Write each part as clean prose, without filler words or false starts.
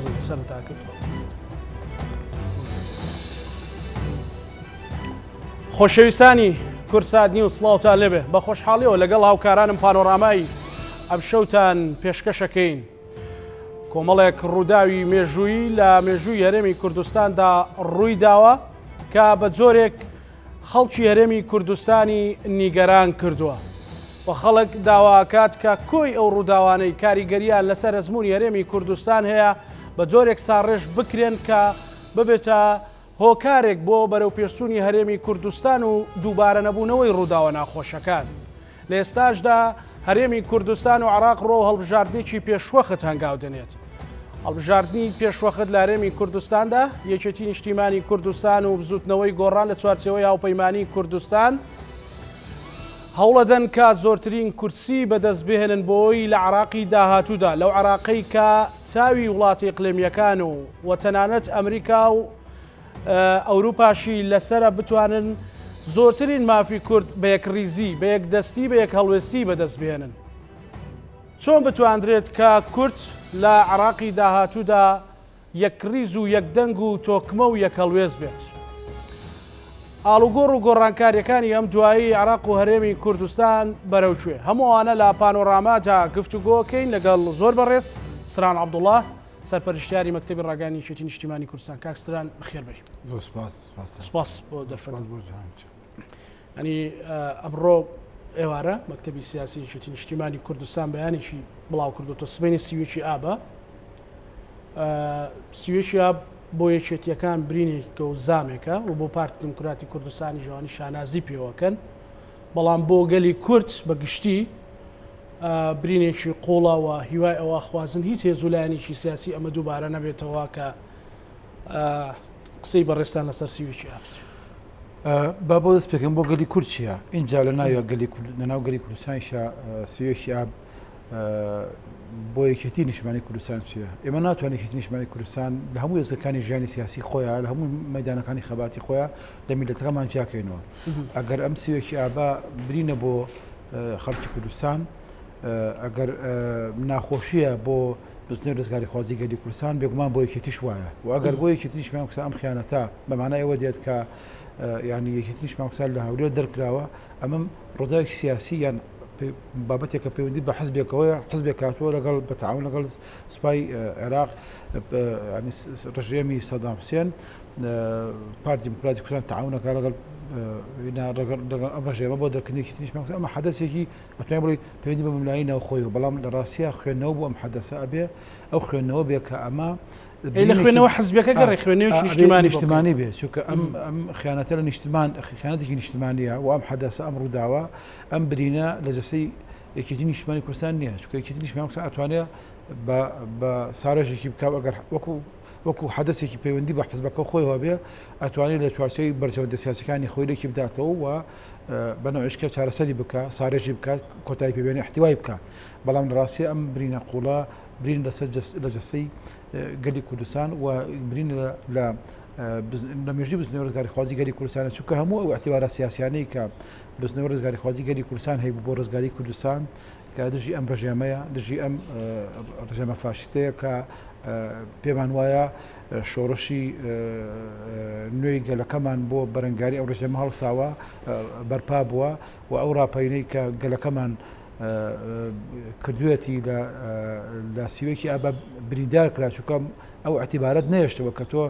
تۆزی سەرەتا کردووە. خۆشەویستانی کورسادنی و سڵاوتان لێبێ بە خۆشحاڵیەوە لەگەڵ هاوکارانم پانۆرامایی ئەم شەوتان پێشکەشەکەین. کۆمەڵێک ڕووداوی مێژوویی لە مێژووی هەرێمی کوردستاندا ڕووی داوە کە بە جۆرێک خەڵکی هەرێمی کوردستانی نیگەران کردووە و خەڵک داواکات کە کۆی ئەو ڕووداوانەی کاریگەریان لەسەر ئەزمموی هەرێمی کوردستان هەیە بە جۆرێک ساڕێژ بکرێن کە ببێتە هۆکارێک بۆ بەرەو پێشچوونی هەرێمی کوردستان و دووبارە نەبوونەوەی ڕووداوە ناخۆشەکان. لە ئێستاشدا هەرێمی کوردستان و عێراق ڕۆ هەڵبژاردنێکی پێشوەخت هەنگاو دەنێت. هەڵبژاردننی پێشوەخت لە هەرێمی کوردستاندا یەکێتی نیشتیمانی کوردستان و بزوتنەوەی گۆڕان لە چوارچێوەی هاوپەیمانی کوردستان هەوڵەدەن کە زۆرترین کورسی بەدەست بهێنن بۆی لە عێراقی داهاتوودا لەو عێراقەی کە چاوی وڵاتی ئیقلیمیەکان و تەنانەت ئەمریکا و ئەوروپاشی لەسرە بتوانن زۆرترین مافی کورد بە یەکریزی بە یەکدەستی بە یەک هەڵوێستی بەدەست بهێنن. چۆن بتواندرێت کە کورد لە عێراقی داهاتوودا یەکریز و یەکدەنگ و تۆکمە و یەک هەڵوێز بێت؟ ئاڵوگۆڕ و گۆڕانکاریەکانی ئەم دوایی عێراق و هەرێمی کوردستان بەرەوکوێ هەمووانە لە پانۆرامادا گفتوگۆکەین لەگەڵ زۆر بەڕێز سران عەبدوڵڵا سەرپەرشتیاری مەکتەبی ڕاگەانی یەکێتی نیشتیمانی کوردستان. کاک سران بەخێر بێی. زۆر سوپاس بۆ دەرفەت. ئەنی ئەمڕۆ ئێوارە مەکتەبی سیاسی یەکێتی نیشتیمانی کوردستان بەیانێکی بڵاو کردوتە سبەینی سیوێکی ئابە. سیوێکی ئاب بۆ یەکێتیەکان برینێکە و زامێکە و بۆ پارتی دموکراتی کوردستانی ژەوانی شانازی پێوەکەن، بەڵام بۆ گەلی کورد بە گشتی برینێکی قوڵەوە هیوای ئەوە خوازن هیچ هێزولایەنێکی سیاسی ئەمە دووبارە نەبێتەوە کە قسەی بەڕێستان لەسەر سیوێکی ئابس. با بۆ دەست پێکەم بۆ گەلی کورد چییە؟ اینجا لە ناوی لەناو گەلی کوردستانیشە سیوێکی ئاب بۆ یەکێتی نیشتیمانی کوردستان چییە؟ ئێمە ناتوانین یەکێتی نیشتیمانی کوردستان لە هەموو هێزەکانی ژیانی سیاسی خۆیان لە هەموو مەیدانەکانی خەباتی خۆیان لە میلەتەکەمان جیاکەینەوە. ئەگەر ئەم سیوێکی ئابا برینە بۆ خەڵکی کوردستان، ئەگەر ناخۆشیە بۆ بزنەوەی ڕزگاری خوازی گەلی کوردستان بێگومان بۆ یەکێتیش وایە و ئەگەر بۆ یەکێتی نیشتیمانی کوردستان ئەم خیانەتە بەمانای ئەوە دێت کە یعنی یەکێتی نیشتیمانی کوردستان لە هەولێر دەرکراوە، ئەمەم ڕۆداوێکی سیاسی یان بابەتێکە پەیوەندی بە حزبێکەوەیە حزبێک هاتووە لەگەڵ بەتەعاون لەگەڵ سوپای عێراق ڕژێمی سەدام حوسێن پارتی دموکراتی کوردستان تەعاونەکە لەگەڵ ئەم ڕژێمە بۆ دەرکردنی یەکێتی نیشتیمانی کوردستان. ئەمە حەدەسێکی ئەتوانین بڵێ پەیوەندی بە مەملایی ناوخۆیەوە، بەڵام لە ڕاستیە خوێندنەوە بۆ ئەم حەدەسە ئەبێ ئەو خوێندنەوە بێ کە ئەمە لە خوێنەوە حزبەکە گەڕێ خوێنەوەی نیشتیمانی بێ، چونکە ئەم خیانەتە لە خیانەتێکی نیشتیمانیە و ئەم حەدەسە ئەم ڕووداوە ئەم برینە لە جەستەی یەکێتی نیشتیمانی کوردستان نییە، چونکە یەکێتی نیشتیمانی کوردستان ئەتوانێت بە ساڕێژێکی بکاو ئەگەر وەکو حەدەسێکی پەیوەندی بە حزبەکە خۆیەوە بێ ئەتوانێت لە چوارچێوەی بەرژەوەندە سیاسیەکانی خۆی لێکی بداتەوە و بەنەوەیشکە چارەسەری بکە، ساڕێژی بکات، کۆتایی پێبێنی احتیوای بکە. بەڵام لە ڕاستی ئەم برینە قوڵە برین لەسەر لە جەستەی گەلی کوردستان و برین لە مێژووی بزنەوەی ڕزگاری خوازی گەلی کوردستانە، چونکە هەموو ئەو احتیوارە سیاسیانەی کە بزنەوەی ڕزگاری خوازی گەلی کوردستان هەیە بۆ ڕزگاری کوردستان کە دژی ئەم ڕژێمەیە، دژی ئەم ڕژێمە فاشیستەیە کە پێمان وایە شۆڕشی نوێی گەلەکەمان بۆ بەرەنگاری ئەو ڕژێمە هەڵساوە بەرپا بووە و ئەو ڕاپەینەی کە گەلەکەمان کردوێتی لە سیوێکی ئابا بریندار کرا، چونکە ئەو اعتیبارەت نەهێشتەوە کە تۆ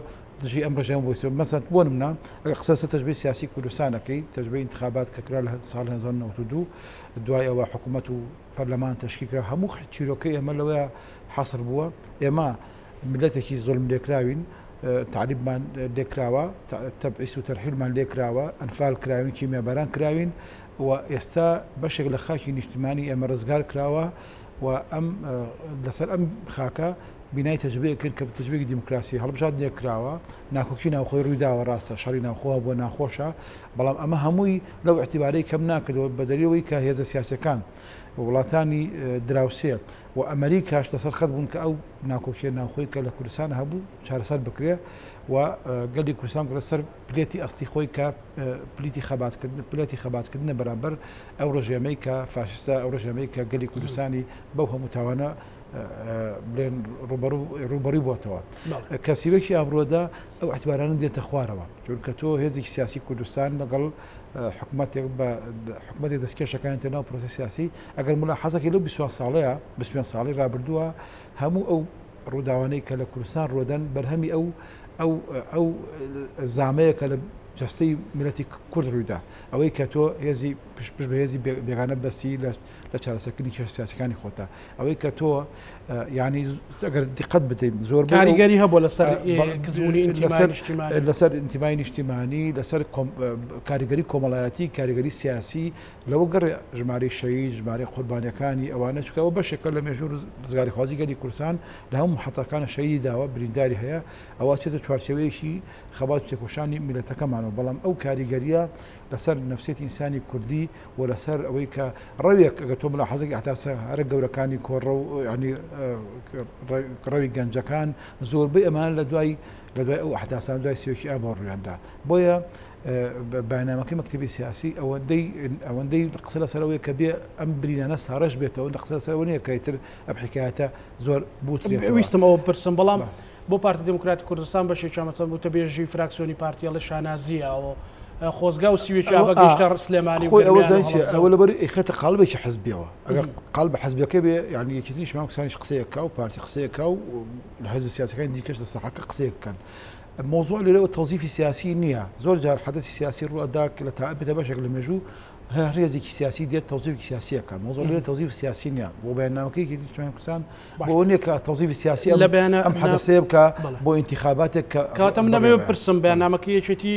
دژی ئەم ڕژێمە بۆستەوە. مەسەڵەن بۆ نمونە ئەگەر قسە تەجربەی سیاسی کوردستانەکەی تەجربەی انتخابات کە کرا لە ساڵ 1992 دوای ئەوە حکوومەت و پەرلەمان تەشکیل کرا، هەموو چیرۆکەی ئێمە لەوەیە حەسر بووە. ئێمە ملەتێکی زۆڵم لێکراوین، تعریبمان لێکراوە، تەبعیس و تەرحیلمان لێکراوە، ئەنفال کراوین، کیمیاباران کراوین و ئێستا بەشێک لە خاکی نیشتیمانی ئێمە ڕزگار کراوە و ئەم لەسەر ئەم خاکە بینای تەجربەیەکرد کە تەجربەیەکی دیموکراسی هەڵبژات لێکراوە، ناکۆکی ناوخۆی ڕوویداوە، ڕاستە شەڕی ناوخۆوە بۆ ناخۆشە، بەڵام ئەمە هەمووی لەو احتیبارەی کەم ناکردەوە بە دەریەوەی کە هێزە سیاسەکان وڵاتانی دراوسێ و ئەمریکاش لەسەر خەت بوون کە ئەو ناکۆکیە ناوخۆی کە لە کوردستان هەبوو چارەسەر بکرێ و گەلی کوردستان لەسەر پلێتی ئەستی خۆی کە پلێتی خەباتکردنە بەرامبەر ئەو ڕژێمەی کە فاشستە، ئەو ڕژێمەی کە گەلی کوردستانی بەو هەموو تاوانە بڵێن ڕوبەڕووی بۆتەوە کە سیوەکی ئامڕۆدا ئەو احتیبارانە دێتە خوارەوە چونکە تۆ هێزێکی سیاسی کوردستان لەگەڵ حکوومەتێک بە حکوومەتی دەستکێشەکانی ناو پرۆسی سیاسی ئەگەر ملاحەزەکی لەو 20 ساڵەیە 20 ساڵی ڕابردووە هەموو ئەو ڕووداوانەی کە لە کوردستان ڕۆدەن بەرهەمی ئەو زامەیە کە لە جستەی ملەتی کورد ڕوویدا ئەوەی کە تۆ هێزی پشت بە هێزی بێگانە بەستی لە چارەسەرکردنی کێشە سیاسەکانی خۆتە ئەوەی کە تۆ ینی ئەگەر دیقەت بدەین زۆر کاریگەری هەبوو لەسەر کزبوونی لەسەر ئینتیمای نیشتیمانی لەسەر کاریگەری کۆمەڵایەتی کاریگەری سیاسی لەوە گەڕ ژمارەی شەهید ژمارەی قوربانیەکانی ئەوانە چکەوە بەشێکە لە مێژوور ڕزگاری خوازی گەلی کوردستان لە هەموو محەتەکانە شەهیدی داوە برینداری هەیە ئەوە چێتە چوارچێوەیەکی خەبات تێکۆشانی میلەتەکەمانەوە بەڵام ئەو کاریگەریە لەسەر نفسێتی ئینسانی کوردی و لەسەر ئەوەی کە ڕەوێک ئەگە تۆ ملاحەزەی ئەحتاسە هەرە گەورەکانی کۆڕە و ینی ڕەوی گەنجەکان زۆربەی ئەمان لە دوای ئەو ئەحداسان دوای سوێکی ئابۆ ڕوویاندا بۆیە بەنامەکەی مەکتتەبی سیاسی ئەوەندەی قسە لەسەرەوەی کە بێ ئەم برینانە ساڕش بێتەوە لە قسە لەسەرەوە نیە کەیتر ئەم حکایەتە زۆر ویستم ئەوە پرسم بەڵام بۆ پارتی دموکراتی کوردستان بەشێکی چامەچەند بوو تەبێژی فراکسیۆنی پارتیە لە شانازیەوە خۆزگا و سیوێکی ئاوا گەشتە سلێمانی ئەوە لەبەر خێتە قاڵبێکی حزبیەوە ئەگەر قاڵ بە حزبەکە بێ یعنی یەکێتی شمان قسانیش قسەیەکە و پارتی قسەیەکە و لە حزب سیاسەکانی دیکەش لە ساحەکە قسەیەکەن موضوع لەوە تەوزیفی سیاسی نییە زۆر جار حدەثی سیاسی ڕوئەدا لە تاابێتە بەشێک لە مێژوو هێزێکی سیاسی دێت تەوزیفی سیاسیەکە موضوع لێ تەوزیف سیاسی نییە بۆ بەیاننامەکەی شمان قسان بۆ نییە کە تەوزیفی سیاسی لە بەیانە ئەم حدەسێ بکە بۆ انتخاباتێک کەواتە من نەبێ بپرسم بەیاننامەکە یەکێتی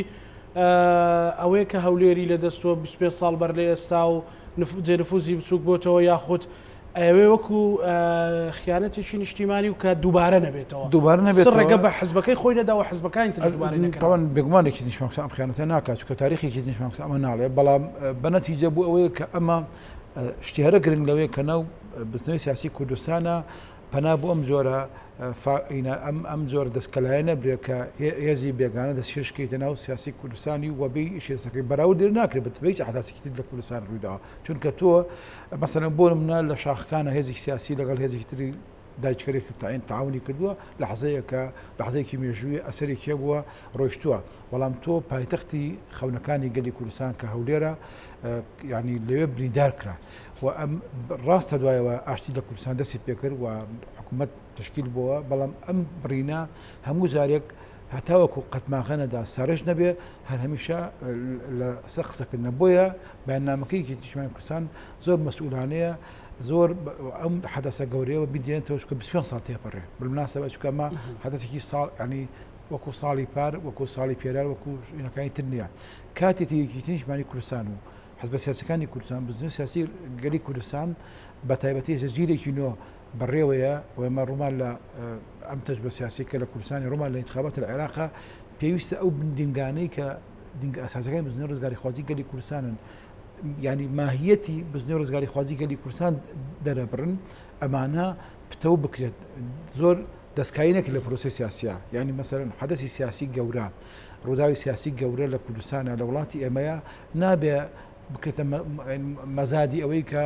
ئەوەیە کە هەولێری لە دەستوە 25 ساڵ بەر لە ئێستا و جێنفوزی بچووک بۆتەوە یاخود ئەوێ وەکو خیانەتێکی نیشتیمانی و کە دووبارە نەبێتەوە ڕێگە بە حزبەکەی خۆی نەداوە حزبەکانی تاوان بێگومانێکی نیشمەکس ئەم خیانەتە ناکات کە تاریخێکی نیشمەکس ئەمە ناڵێ بەڵام بەنەتیجە بوو ئەوەیە کە ئەمە شتیهرە گرنگ لەوەیە کە ناو بزنەوەی سیاسی کوردستانە پەنا بۆ ئەم جۆرە ئەم جۆر دەستکەلایەنە برێکە هێزی بێگانە دەستێشکەیتە ناو سیاسی کوردستانی وەبی شێسەکەی بەراورد دێر ناکرێت بەتبێت حداسێکی لە کوردستان ڕوویداوە چونکە تۆ مەسەلەن بۆ منە لە شاخەکانە هێزی سیاسی لەگەڵ هێزێکی تری دایکەرێک تاین تعاونی کردووە لە حەزەیەکە لە حەزەیەکی مێژووی ئەسەرێکی بووە ڕۆیشتووە بەڵام تۆ پایتەختی خەونەکانی گەلی کوردستان کە هەولێرە ینی لەوێ بریندار کرا و ئەم ڕاستە دوایەوە ئاشتی لە کوردستان دەستی پێکرد و حکوومەت تشکیل بووە بەڵام ئەم بڕینە هەموو جارێک هەتاوەکو قەتماخەنەدا ساڕێژ نەبێ هەر هەمیشە لە سەر قسەکردنە بۆیە بەیاننامەکەیکی تیشمان کوردستان زۆر مەسئولانەیە زۆر ئەم حدەسە گەورەیەوە بیدێنێتەوە چکە 25 ساڵ تێپەڕێ بالمناسبە چکە ئەمە حدەسێکی ساڵ ینی وەکو ساڵی پار وەکو ساڵی پێرار وەکو شوێنەکانی تر نییە کاتێکی تیشمانی کوردستان و حزب سیاسەکانی کوردستان بزنەوەی سیاسی گەلی کوردستان بە تایبەتی زەجیرێکی نوێ بەڕێوەیە و ئێمە ڕوومان لە ئەم تەجربە سیاسی کە لە کوردستانی ڕوومان لە انتخابات لە عێراقا پێویستە ئەو دینگانەی کە دینگە ئاساسەکانی بزنەوەی ڕزگاری خوازی گەلی کوردستانن ینی ماهیەتی بزنەوەی ڕزگاری خوازی گەلی کوردستان دەرەبڕن ئەمانە پتەو بکرێت زۆر دەستکاینێک لە پرۆسی سیاسیە ینی مەسەرەن حدەسی سیاسی گەورە ڕووداوی سیاسی گەورە لە کوردستانە لە وڵاتی ئێمەیە نابێ بکرێتە مەزادی ئەوەی کە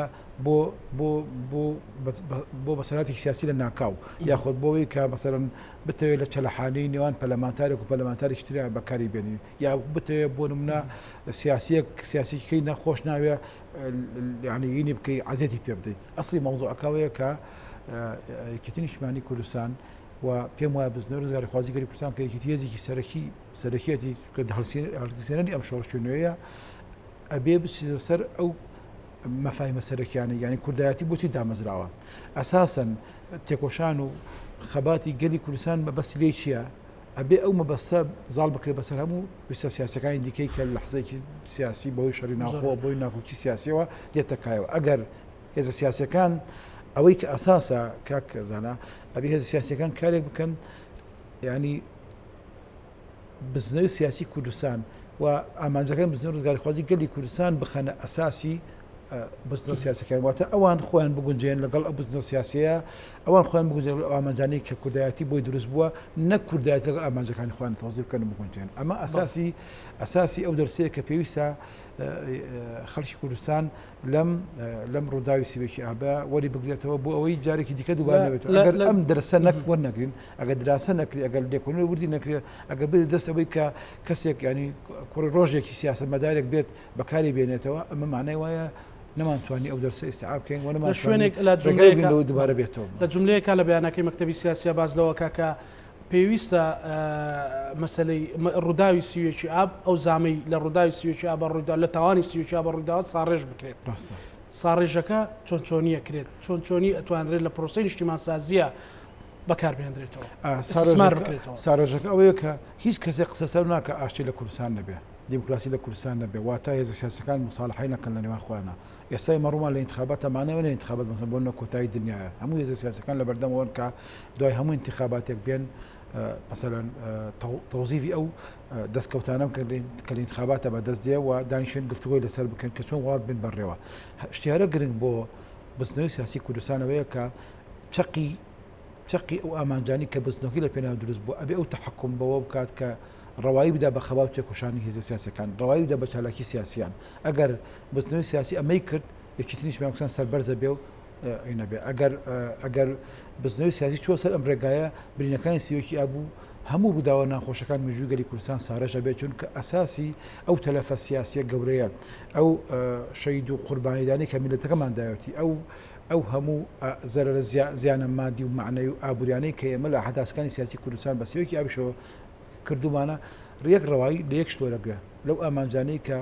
بۆ بەسەراتی سیاسی لە ناکاو یاخۆت بۆەوەی کە مەسەرەن بتەوێت لە چەلەحانەی نێوان پەرلەمانتارێک و پەرلەمانتارێکی تریا بەکاری بێنی یا بتەوێت بۆ نمونە سیاسیەکەی نەخۆش ناوێ یعنی بکەی عەزێتی پێ بدەیت ئەسڵی مەوزوعەکەوەیە کە یەکێتی نیشتیمانی کوردستان و پێم وایە بزنەوەی ڕزگاری خوازی گەلی کوردستان کە یەکێتی هێزێکی سەرەکیەتی کە هەڵگرتنەوەی ئەم شۆڕشتێنەوەیە ئەبێ بچێتە سەر ئەو مەفاهیمە سەرەکیانە ینی کوردایەتی بۆچی دامەزراوە ئەساسەن تێکۆشان و خەباتی گەلی کوردستان بەبەستی لێ چییە ئەبێ ئەو مەبەستە زاڵ بکرێت بەسەر هەموو ویستە سیاسەکانی دیکەی کە لە حزەیەکی سیاسی بەوەی شەڕی ناوخۆ بۆی ناکۆکی سیاسیەوە دێتە کایەوە ئەگەر هێزە سیاسەکان ئەوەی کە ئەساسە کاک زانە ئەبێ هێزە سیاسەکان کارێک بکەن ینی بزنەوەی سیاسی کوردستان و ئامانجەکان بزنەوەی ڕزگاری خوازی گەلی کوردستان بخەنە ئەساسی بزنە سیاسەکان واتە ئەوان خۆیان بگونجێن لەگەڵ ئەو بزنە سیاسەیە ئەوان خۆیان بگونجێن ئامانجانی کە کوردایەتی بۆی دروست بووە نەک کوردایەت لەگەڵ ئامانجەکانی خۆیان تەوزیع بکەن بگونجێن ئەمە ئەساسی ئەو دەرسەیە کە پێویستە خەڵکی کوردستان لەم ڕووداوی سیوێکی ئابا وەری بگرێتەوە بۆ ئەوەی جارێکی دیکە دووبار نەبێت ئەگەر ئەم دەرسە نەک وەرنەگرین ئەگەر دراسە نەکری ئەگەر لێکۆڵینەوەی وردی نەکرێت ئەگەر بێت دەست ئەوەی کە کەسێک ینی ڕۆژێکی سیاسەتمەدارێک بێت بەکاری بێنێتەوە ئەمە معنای وایە نەمانتوانی ئەو دەرسە ئیستیعاب بکەین و لە شوێنێک لە جملەیەکە دووبارە بێتەوە لە جملەیەکە لە بەیانەکەی مەکتەبی سیاسی باز لەوە کە پێویستە مەسلەی ڕووداوی سیوێکی ئاب ئەو زامەی لە ڕووداوی سیوێکی ئاب ڕوودا لە تاوانی سیوێکی ئاب ڕووداوە ساڕێژ بکرێت ساڕێژەکە چۆنیە کرێت چۆنی ئەتوانرێت لە پرۆسەی نیشتیمانسازیە بەکاربێنرێتەوە ئیسمار بکرێتەوە ساڕێژەکە ئەوەیە کە هیچ کەسێک قسەسەر ناکە ئاشتی لە کوردستان نەبێ دیموکراسی لە کوردستان نەبێ واتە هێزە سیاسەکان مصالحەی نەکەن لە نێوان خۆیانە ئێستای مەڕوومان لە انتخابات ئەمانەوە لە انتخابات مەسەڵەن بۆ کۆتایی دنیاە هەموو هێزە سیاسەکان لە بەردەمەوەن کە دوای هەموو انتخاباتێک بێن مثلا توظیفی ئەو دەستکەوتانم کە لە انتخاباتە بەدەست دێ و دانیشتن گفتوگۆی لەسەر بکەن کە چۆن وڵات بن بەڕێوە شتیارە گرنگ بۆ بزنەوەی سیاسی کوردستانەوەیە کە چەقی ئەو ئامانجانی کە بزنەوەی لە پێناو دروست بوو ئەبێ ئەو تەحکم بەوە بکات کە ڕەوایی بدا بە خەبات تێکۆشانی هێزە سیاسەکان ڕەوایی بدا بە چالاکی سیاسیان ئەگەر بزنەوەی سیاسی ئەمەی کرد یەکیترینیش ماکسان سەربەرزە بێ و نەبێ ئەگەر بزنەوەی سیاسی چوە سەر ئەم ڕێگایە برینەکانی سیوەکی ئابوو هەموو ڕووداوە ناخۆشەکان مێژووی گەلی کوردستان ساڕێژە بێت چونکە ئەساسی ئەو تەلەفە سیاسیە گەورەیە ئەو شەید و قوربانیدانی کە میلەتەکەمان داوەتی ئەو هەموو زەرە زیانە مادی و معنەی و ئابوریانەی کە ئێمە لە حداسەکانی سیاسی کوردستان بە سیوەکی ئابیشەوە کردومانە ڕێک ڕەوایی لە یەک شتۆرەگرە لەو ئامانجانەی کە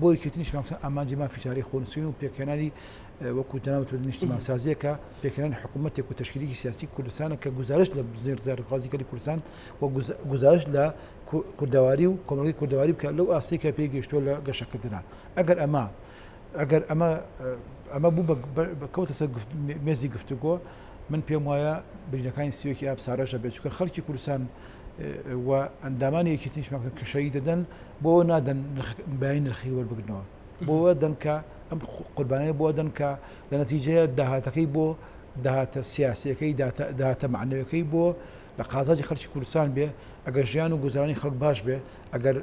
بۆ یەکێتنیش ئامانجی مافیشاری خۆنووسین و پێکهێنانی وەکو تەناوت نیشتیمانسازیەکە پێکهێنانی حکوومەتێک و تەشکیلێکی سیاسی کوردستانە کە گزارش لە بزنێر ڕێکخوازی کوردستان و گزارش لە کوردەواری و کۆمەڵگەی کوردەواری بکە لەو ئاستی کە پێی گەیشتووە لە گەشەکردنان ئەگەر ئەمە بوو بەکەوتە سەر مێزی گفتوگۆ من پێم وایە برینەکانی سیوەکی ئاب ساڕێژە بێت چونکە خەڵکی کوردستان و ئەندامانی یەکێتیش ماکەن کە شەهید دەدەن بۆ نادەن بەیانی نرخی وەربگرنەوە بۆ دەن کە ئەم قوربانەیە بۆ دەن کە لە نەتیجەیە داهاتەکەی بۆ داهاتە سیاسیەکەی داهاتە معنەوەکەی بۆ لە قازاجی خەڵکی کوردستان بێ ئەگەر ژیان و گوزارانی خەڵک باش بێ ئەگەر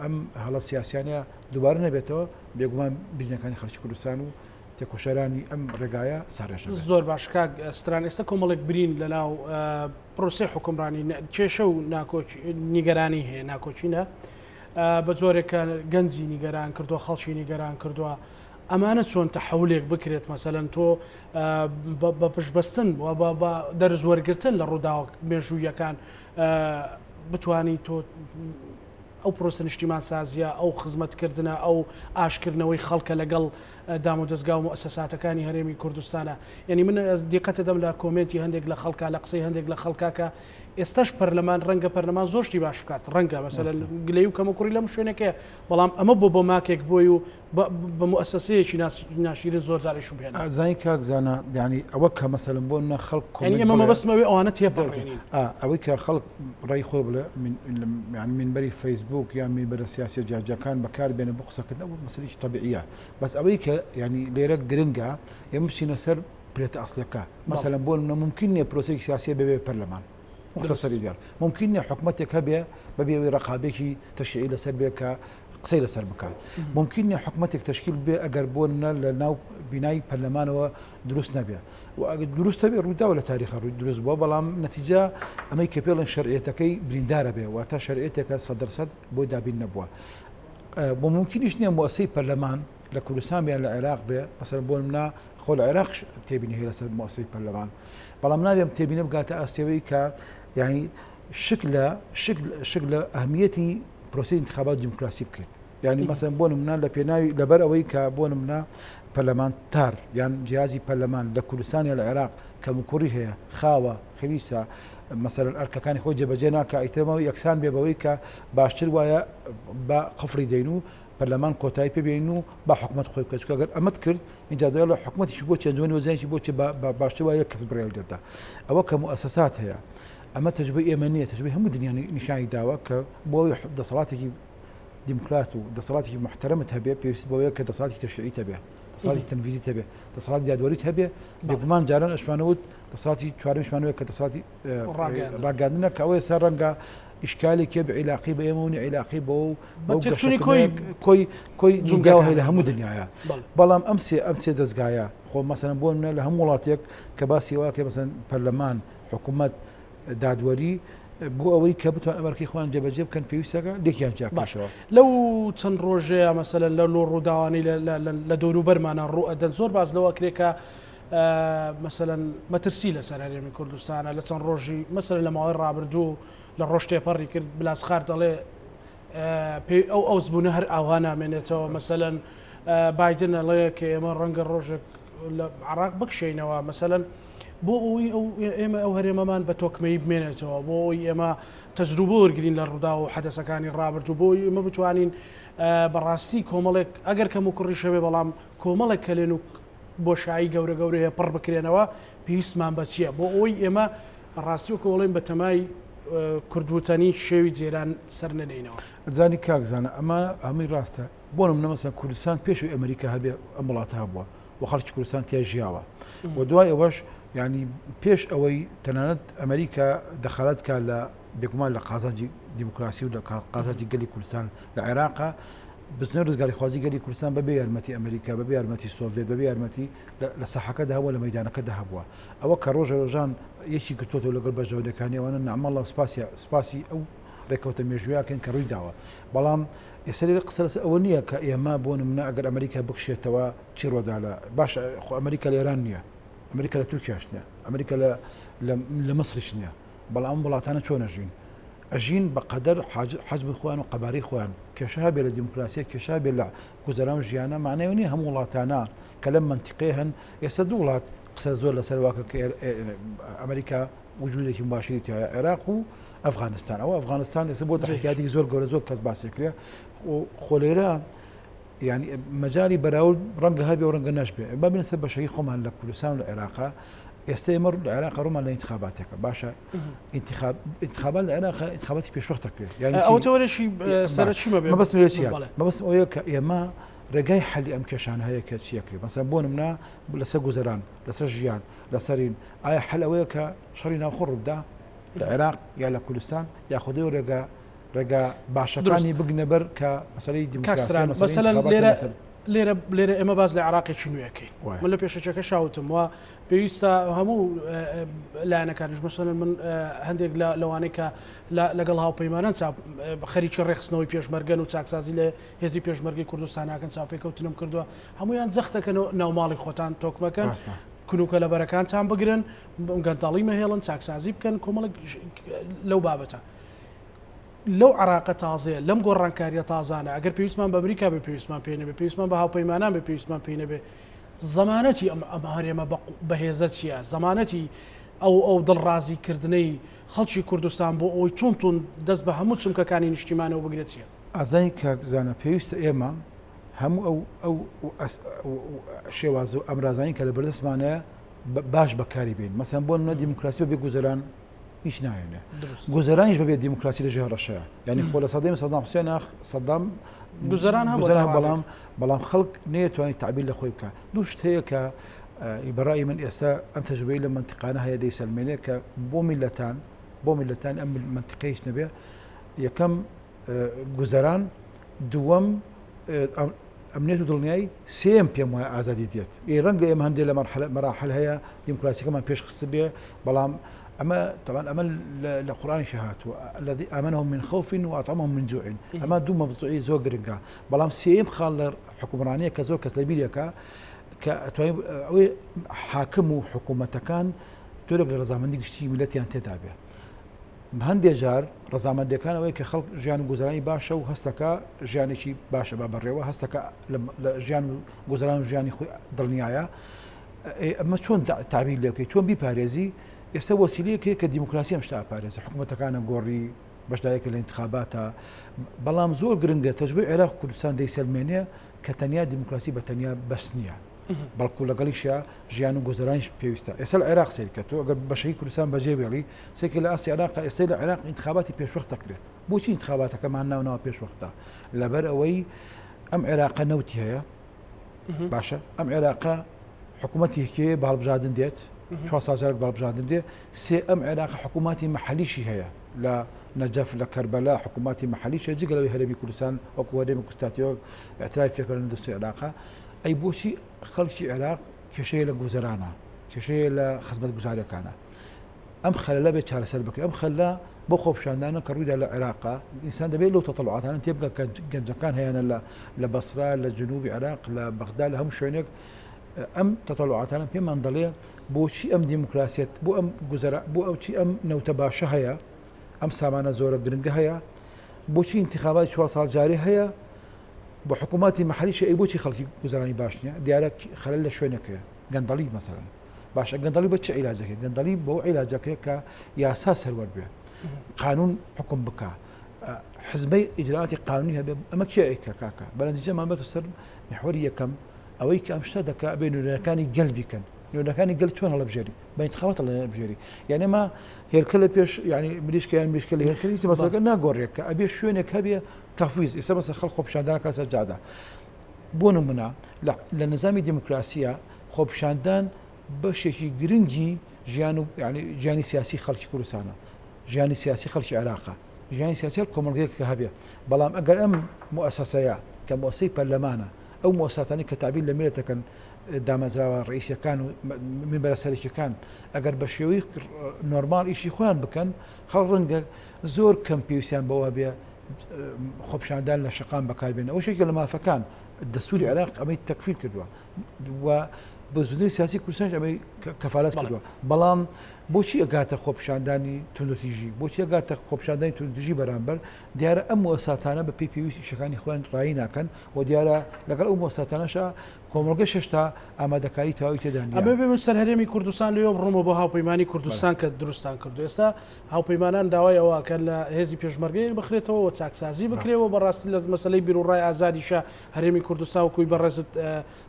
ئەم هەڵە سیاسیانە دووبارە نەبێتەوە بێگومان برینەکانی خەڵکی کوردستان و تێکۆشەرانی ئەم ڕێگایە ساڕێژە زۆر باش کاک ئەستران ئێستا کۆمەڵێک برین لەناو پرۆسەی حکومڕانی کێشە و نیگەرانی هەیە ناکۆچینە بە جۆرێکە گەنجی نیگەران کردووە خەڵکی نیگەران کردووە ئەمانە چۆن تەحولێک بکرێت مەسەلەن تۆ بە پشتبەستن بە دەرز وەرگرتن لە ڕووداوە مێژوویەکان بتوانی تۆ ئەو پرۆسە نیشتیمانسازیە ئەو خزمەتکردنە ئەو ئاشکردنەوەی خەڵکە لەگەڵ دام و دەستگا و مؤسساتەکانی هەرێمی کوردستانە یعنی من دیقەتە دەم لە کۆمنتی هەندێک لە خەڵکا لە قسەی هەندێک لە خەڵکاکە ئێستاش پەرلەمان ڕەنگە پەرلەمان زۆرشتی باش بکات ڕەنگە مەسەلەن گلەی و کەمەکوڕی لەم شوێنەکەیە بەڵام ئەمە بۆ ماکێک بۆی و بە مؤسسەیەکی ناشرین زۆر جارێ شوبهێنە زانی کاکزانە یعنی ئەوە کە مەسەلەن بۆ نە خەڵک یعنی ئەمە مەبەستمەوەی ئەوانە تێپەڕێنین ئەوەی کە خەڵک ڕێی خۆ بڵێ یعنی منبەری فەیسبوک یان منبەرە سیاسی جاجەکان بەکار بێنە بۆ قسەکردن ئەوە مەسەلەیەکی طبیعیە بەس ئەوەی کە یعنی لێرە گرنگە ئێمە بچینە سەر پرێتە ئەسڵەکە مەسەلەن بۆ ممکن نییە پرۆسەیەکی سیاسی ببێ پەرلەمان مختصری دیار ممکن نییە حکوومەتێک هەبێ بەبێ ڕقابێکی تەشریعی لەسەر بێ کە قسەی لەسەر بکات ممکن نییە حکوومەتێک تشکیل بێ ئەگەر بۆنە لە ناو بینایی پەرلەمانەوە دروست نەبێ و ئەگەر دروستە بێ ڕوویداوە لە تاریخە ڕووی دروست بووە بەڵام نەتیجە ئەمەی کە پێڵن شەرعیەتەکەی بریندارە بێ واتە شەرعیەتێکە 100% بۆی دابین نەبووە بۆ ممکنیش نییە مؤسسەی پەرلەمان لە کوردستان بیان لە عێراق بێ مەسەلەن بۆ منە خۆ لە عێراق تێبینی هەیە لەسەر مؤسسەی پەرلەمان بەڵام نابێم تێبینە بگاتە ئاستێوەی کە یعنی شک لە ئەهمیەتی پرۆسی انتخابات دیموکراسی بکرێت یعنی مەسەلەن بۆ نمونە لە پێناوی لەبەر ئەوەی کە بۆ نمونە پەرلەمانتار یان جیازی پەرلەمان لە کوردستان لە عێراق کەمکوڕی هەیە خاوە خلیسە مەسەلەن ئەرکەکانی خۆی جێبەجێ ناکە ئیترمەوە یەکسان بێ بەوەی کە باشتر وایە بە قفری دەین و پەرلەمان کۆتایی پێبێن و با حکوومەت خۆی بکەچکە ئەگەر ئەمەت کرد اینجا دوای لە حکوومەتیش بۆ چەندوانی وەزانیی بۆچی باشتر وایە کەس بڕێ دەدا ئەوە کە مؤسسات هەیە ئەمە تەجربەی ئێمە نییە تەجربەی هەموو دنیا نیشانی داوە کە بۆ دەسەڵاتێکی دیموکرات و دەسەڵاتی محترمت هەبێ پێویست بەوەیە کە دەسەڵاتی تەشریعیت هەبێ دەسەڵاتی تەنڤیزیت هەبێ دەسەڵاتی دادوەریت هەبێ بێگومان جاران ئەشمانەوت دەسەڵاتی چوارەمشمانەوە کە دەسەڵاتی ڕاگەاندنە کە ئەوەیە سەر ڕەنگە ئیشکالێکێ عیلاقی بە ئێمە و عیلاقی بۆ کۆی جونگاوە هەیە لە هەموو دنیاە بەڵام ئەم سێ دەستگایە خۆ مەسەن بۆ منە لە هەموو وڵاتێک کە باسی واکە مەسەن پەرلەمان حکوومەت دادوەری بۆ ئەوەی کە بتوان ئەمەرکی خۆیان جێبەجێ بکەن پێویستەکە لێکیان جاکەشەوە لەو چەند ڕۆژەیە مەسەلەن لە لۆ ڕووداوانی لە دەوروبەرمانە ڕوئەدەن زۆر باز لەوە کرێکە مەسەلەن مەترسی لەسەر هەرێمی کوردستانە لە چەند ڕۆژی مەسەلەن لە ماوەی ڕابردوو لە ڕۆژتێپەڕی کرد بلاسخار دەڵێ ئەو زبوونە هەر ئاوا نامێنێتەوە مەسەلەن بایدن ئەڵەیە کە ئێمە ڕەنگە ڕۆژێک لە عراق بکشینەوە مەسەلەن بۆ ئەوی ئێمە ئەو هەرێمەمان بە تۆکمەی بمێنێتەوە بۆ ئەوی ئێمە تەجروبە وەرگرین لە ڕوودا و حەدەسەکانی ڕابردوو بۆ ئێمە بتوانین بەڕاستی کۆمەڵێک ئەگەر کەم و کوڕی شەوێ بەڵام کۆمەڵێک کەلێن و بۆشایی گەورە گەورەیە پڕ بکرێنەوە پێویستمان بە چییە بۆ ئەوی ئێمە بەڕاستی و کۆڵێن بە تەمای کوردوتنی شێوی جێران سەر نەنینەوە زانی کاکزانە ئەمە ئەمی ڕاستە بۆ نمونە کوردستان پێشوی ئەمریکا هەبێ ئەم وڵاتە هەبووە و خەڵکی کوردستان تیا ژیاوە و دوای ئەوەش ینی پێش ئەوەی تەنانەت ئەمریکا دەخەڵەت کا لە بێگومان لە قازانجی دیموکراسی و لە قازانجی گەلی کوردستان لە عێراقا بزنەوە ڕزگاری خوازی گەلی کوردستان بەبێ یارمەتی ئەمریکا بەبێ یارمەتی سۆڤێت بەبێ یارمەتی لە ساحەکەدا هەبووە لە مەیدانەکەدا هەبووە ئەوە کە ڕۆژە ڕۆژان یەکی گرتوۆتەوە لەگەڵ بەژەودەکانیەوەنە نەعمەڵڵا سوپاسی ئەو ڕێکەوتە مێژویاکەن کە ڕووی داوە بەڵام ئێستا لێرە قسە لەسەر ئەوە نییە کە ئێمە بۆ نمونە ئەگەر ئەمریکا بکشێتەوە چی ڕۆدا لە باش خۆ ئەمریکا لە ئێران نییە ئەمریکا لە تورکیاش نییە ئەمریکا لە مەسرش نییە بەڵام وڵاتانە چۆن ئەژین ئەژین بەقەدەر حەجب خۆیان و قەبارەی خۆیان کێشە بێ لە دیموکراسی کێشە بێ لە گوزەران ژیانە معنەوە نییە هەموو وڵاتانە کە لەم منتیقەیە هەن ئێستا دوو وڵات قسە زۆر لەسەر واکە کە ئەمریکا وجودێکی مباشری تایە عێراق و ئەفغانستان ئەوە ئەفغانستان ئێستا بۆ تحقیقاتی زۆر گەورە زۆر کەس باسێکرێ خۆ لێرە ینی مەجای بەراورد ڕەنگە هەبێ و ڕەنگە نەشبێ با بنەسە بەشەی خۆمان لە کوردستان و لە عێراقا ئێستا ئێمە لە عێراق ڕۆمان لە انتخاباتێکە باشە انتخابات لە عێراق انتخاباتی پێشوەختەکرێت یعنی ئەوتەوەرەشی سەرچی مەبەست مەبەست ئەوەیە کە ئێمە ڕێگای حەلی ئەم کێشانە هەیە کە چیەکرێت مەسەن بۆ نمونە لەسەر گوزەران لەسەر ژیان لەسەرین ئایا حەل ئەوەیە کە شەڕی ناوخۆ ڕوودا لە عێراق یا لە کوردستان یاخودی و ڕێگا باشەکانی بگنە بەر کە مەسەلەی دیموکراسی لێرە ئێمە باز لە عراقێکی نوێەکەی من لە پێشەکە شاوتم وە پێویستە هەموو لایەنەکانش مەسەن من هەندێک لەوانەیە کە لەگەڵ هاوپەیمانان خەریکی ڕێخستنەوەی پێشمەرگەن و چاکسازی لە هێزی پێشمەرگی کوردستاناکەن چاوپێکەوتنم کردووە هەمویان زەختەکەن و ناوماڵی خۆتان تۆکمەکەن کونوکە لە بەرەکانتان بگرن گەندەڵی مەهێڵن چاکسازی بکەن کۆمەڵک لەو بابەتە لەو عراقە تازەیە لەم گۆڕانکاریە تازانە ئەگەر پێویستمان بە ئەمریکا بێ پێویستمان پێ نەبێ پێویستمان بە هاوپەیمانان بێ پێویستمان پێ نەبێ زەمانەتی ئەم هەرێمە بەهێزە چییە زەمانەتی ئەو دڵڕازیکردنەی خەڵکی کوردستان بۆ ئەوی چۆن دەست بە هەموو چونکەکانی نیشتیمانەوە بگرێت چییە ئازانی کاکزانە پێویستە ئێمە هەموو ئەو شێواز و ئەمرازانی کە لە بەردەستمانەیە باش بەکاری بین مەسەن بۆ منە دیموکراسی بەبێ گوزەران هیچ نایێنێ گوزەرانیش بەبێت دیموکراسی لە ژێر ڕەشەیە یعنی خۆ لە سەدەمی سەدام حوسێن سەدام گوزەران بەڵام خەڵک نەیەتوانێت تعبیر لە خۆی بکە دوو شت هەیە کە بەڕای من ئێستا ئەم تەجربەی لە منتیقانە هەیە دەیسەلمێنێ کە بۆ میلەتان ئەم منتیقەیش نەبێ یەکەم گوزەران دووەم ئەمنیەت و دڵنیایی سێم پێم وایە ئازادی دێت ڕەنگە ئێمە هەندێک لە مەراحل هەیە دیموکراسیەکەمان پێشخست بێ بەڵام ئەمە طبعا ئەمە لە قورآنی هاتووە الذي آمنهم من خوف وأطعمهم من جوع ئەمە دوو مەوزوعی زۆر گرنگە بەڵام سێم خاڵ لە حکومڕانیە کە زۆر کەس لە بیرەکە کە ئەوەی حاکم و حکوومەتەکان جۆرێک لە ڕەزامەندی گشتی میلەتیان تێدا بێ هەندێک جار ڕەزامەندەکانەوەی کە خەڵک ژیان و گوزەرانی باشە و هەستەکە ژیانێکی باشە بە بەڕێوە هەستەکە لە ژیان و گوزەران و ژیانی خۆی دڵنیایە ئەمە چۆن تعبیر لێ بکەیت چۆن بیپارێزی ئێستا وەسیلەیەکێ کە دیموکراسی ئەم شتا پارێزە حکوومەتەکانە گۆڕی بەشدایەکە لە انتخاباتە بەڵام زۆر گرنگە تەجربەی عێراق و کوردستان دەیسەلمێنێ کە تەنیا دیموکراسی بە تەنیا بەس نییە بەڵکو لەگەڵیشە ژیان و گۆزەرانیش پێویستە. ئێستا لە عێراق سیر کە تۆ ئەگەر بەشەی کوردستان بەجێبێڵی سێکی لە ئاسی عێراق ئێستا لە عێراق انتخاباتی پێشوەخت دەکرێت. بۆچی انتخاباتەکەمان ناوناوە پێشوەختە؟ لەبەر ئەوەی ئەم عێراقە نەوتی هەیە باشە، ئەم عێراقە حکوومەتێکی باڵبژاردن دێت 4 ساڵ باڵبژاردن دێ، سێ ئەم عێراقە حکوومەتی مەحەلیشی هەیە لە نەجەف لە کەربەلا حکوومەتی مەحەلیشە جگەلەوەی هەرێمی کوردستان وەکو هەرێمی کوردستانیەوە ئەترافێکەکەن دەستوی عێراقا. ئەی بۆچی خەڵکی عێراق کێشەیە لە گوزەرانە، کێشەیە لە خزمەت گوزاریەکانە، ئەم خەلە بێت چارەسەر بکرێت. ئەم خەلە بۆ خۆپیشاندانە کە ڕوویدا لە عێراقا ئینسان دەبێت لەو تەطەڵعاتانە تێبگە کە گەنجەکان هەیەنە لە بەسرا لە جنوبی عێراق لە بەغدا لە هەموو شوێنێک ئەم تەطەڵعاتانە پێمان دەڵێ بۆچی ئەم دیموکراسیەت بۆ ئەم گوزەرا بۆ ئەوچی ئەم نەوتە باشە هەیە، ئەم سامانە زۆرە گرنگە هەیە، بۆچی انتخاباتی 4 ساڵ جاری هەیە بۆ حکوومەتی مەحەلیش ئەی بۆچی خەڵکی گوزەرانی باش نییە؟ دیارە خەلەل لە شوێنێکەیە گەندەڵی مەسەڵەن باشە گەندەڵی بە چه عیلاجەکەی؟ گەندەڵی بۆ عیلاجەکەی کە یاسا سەروەر بێ، قانون حکم بکە، حزبەی ئیجراعاتی قانونی هەبێ. ئەمە کێ ئەیکە کاکە؟ بەنەتیجەمان بێتە سەر محوەری یەکەم ئەوەی کە ئەم شتە دەکا بێ نوێنەرەکانی گەل بیکەن. نوێنەکانی گەل چۆن هەڵەبژێری؟ بە انتخابات هەڵەبژێری. یعنی ئێمە هێرکە لە پێش ینی مریشکیان مریشکە لە هێرکەی مەسەڵەکە ناگۆڕێت کە ئەبێ شوێنێک هەبێ تەفویض. ئێستا مەسەڵ خەڵک خۆپیشاندان کە سەجادا بۆ نمونە لە نظامی دیموکراسیە خۆپیشاندان بەشێکی گرنگی ژیان و ژیانی سیاسی خەڵکی کوردستانە، ژیانی سیاسی خەڵکی عێراقا، ژیانی سیاسی کۆمەڵگەیەک کە هەبێ. بەڵام ئەگەر ئەم مؤسسەیە کە مؤسسەی پەرلەمانە ئەو مؤسساتانی کە تابیر لە میلەتەکەن دامەزراوە ڕئیسیەکان و منبەرە سەرکیەکان ئەگەر بە شێوەی نۆرمال ئیشی خۆیان بکەن، خەڵ ڕەنگە زۆر کەم پێویستیان بەوە بێ خۆپیشاندان لە شەقام بەکاربێنە. ئەو شێکە لە مافەکان دەستوری عێراق ئەمەی تەکفیر کردووە و بە زودی سیاسی کوردستان ئەمەی کەفالەت کردووە. بەڵام بۆچی ئەگاتە خۆپیشاندانی توندوتیژی؟ بۆچی ئەگاتە خۆپیشاندانی توندوتیژی بەرامبەر؟ دیارە ئەم مؤسساتانە بە پێی پێویستی شەکانی خۆیان ڕایی ناکەن و دیارە لەگەڵ ئەو مؤسساتانەشە کۆمەڵگە شەشتا ئامادەکاری تەواوی تێدا نییە. ئەمە بێ من سەر هەرێمی کوردستان لێوە بڕۆمە بۆ هاوپەیمانی کوردستان کە دروستان کردو. ئێستا هاوپەیمانان داوای ئەوە کە لە هێزی پێشمەرگەی بخرێتەوە و چاکسازی بکرێەوە بەڕاستی لە مەسەلەی بیرروڕای ئازادیشە هەرێمی کوردستان و کوی بەڕێزت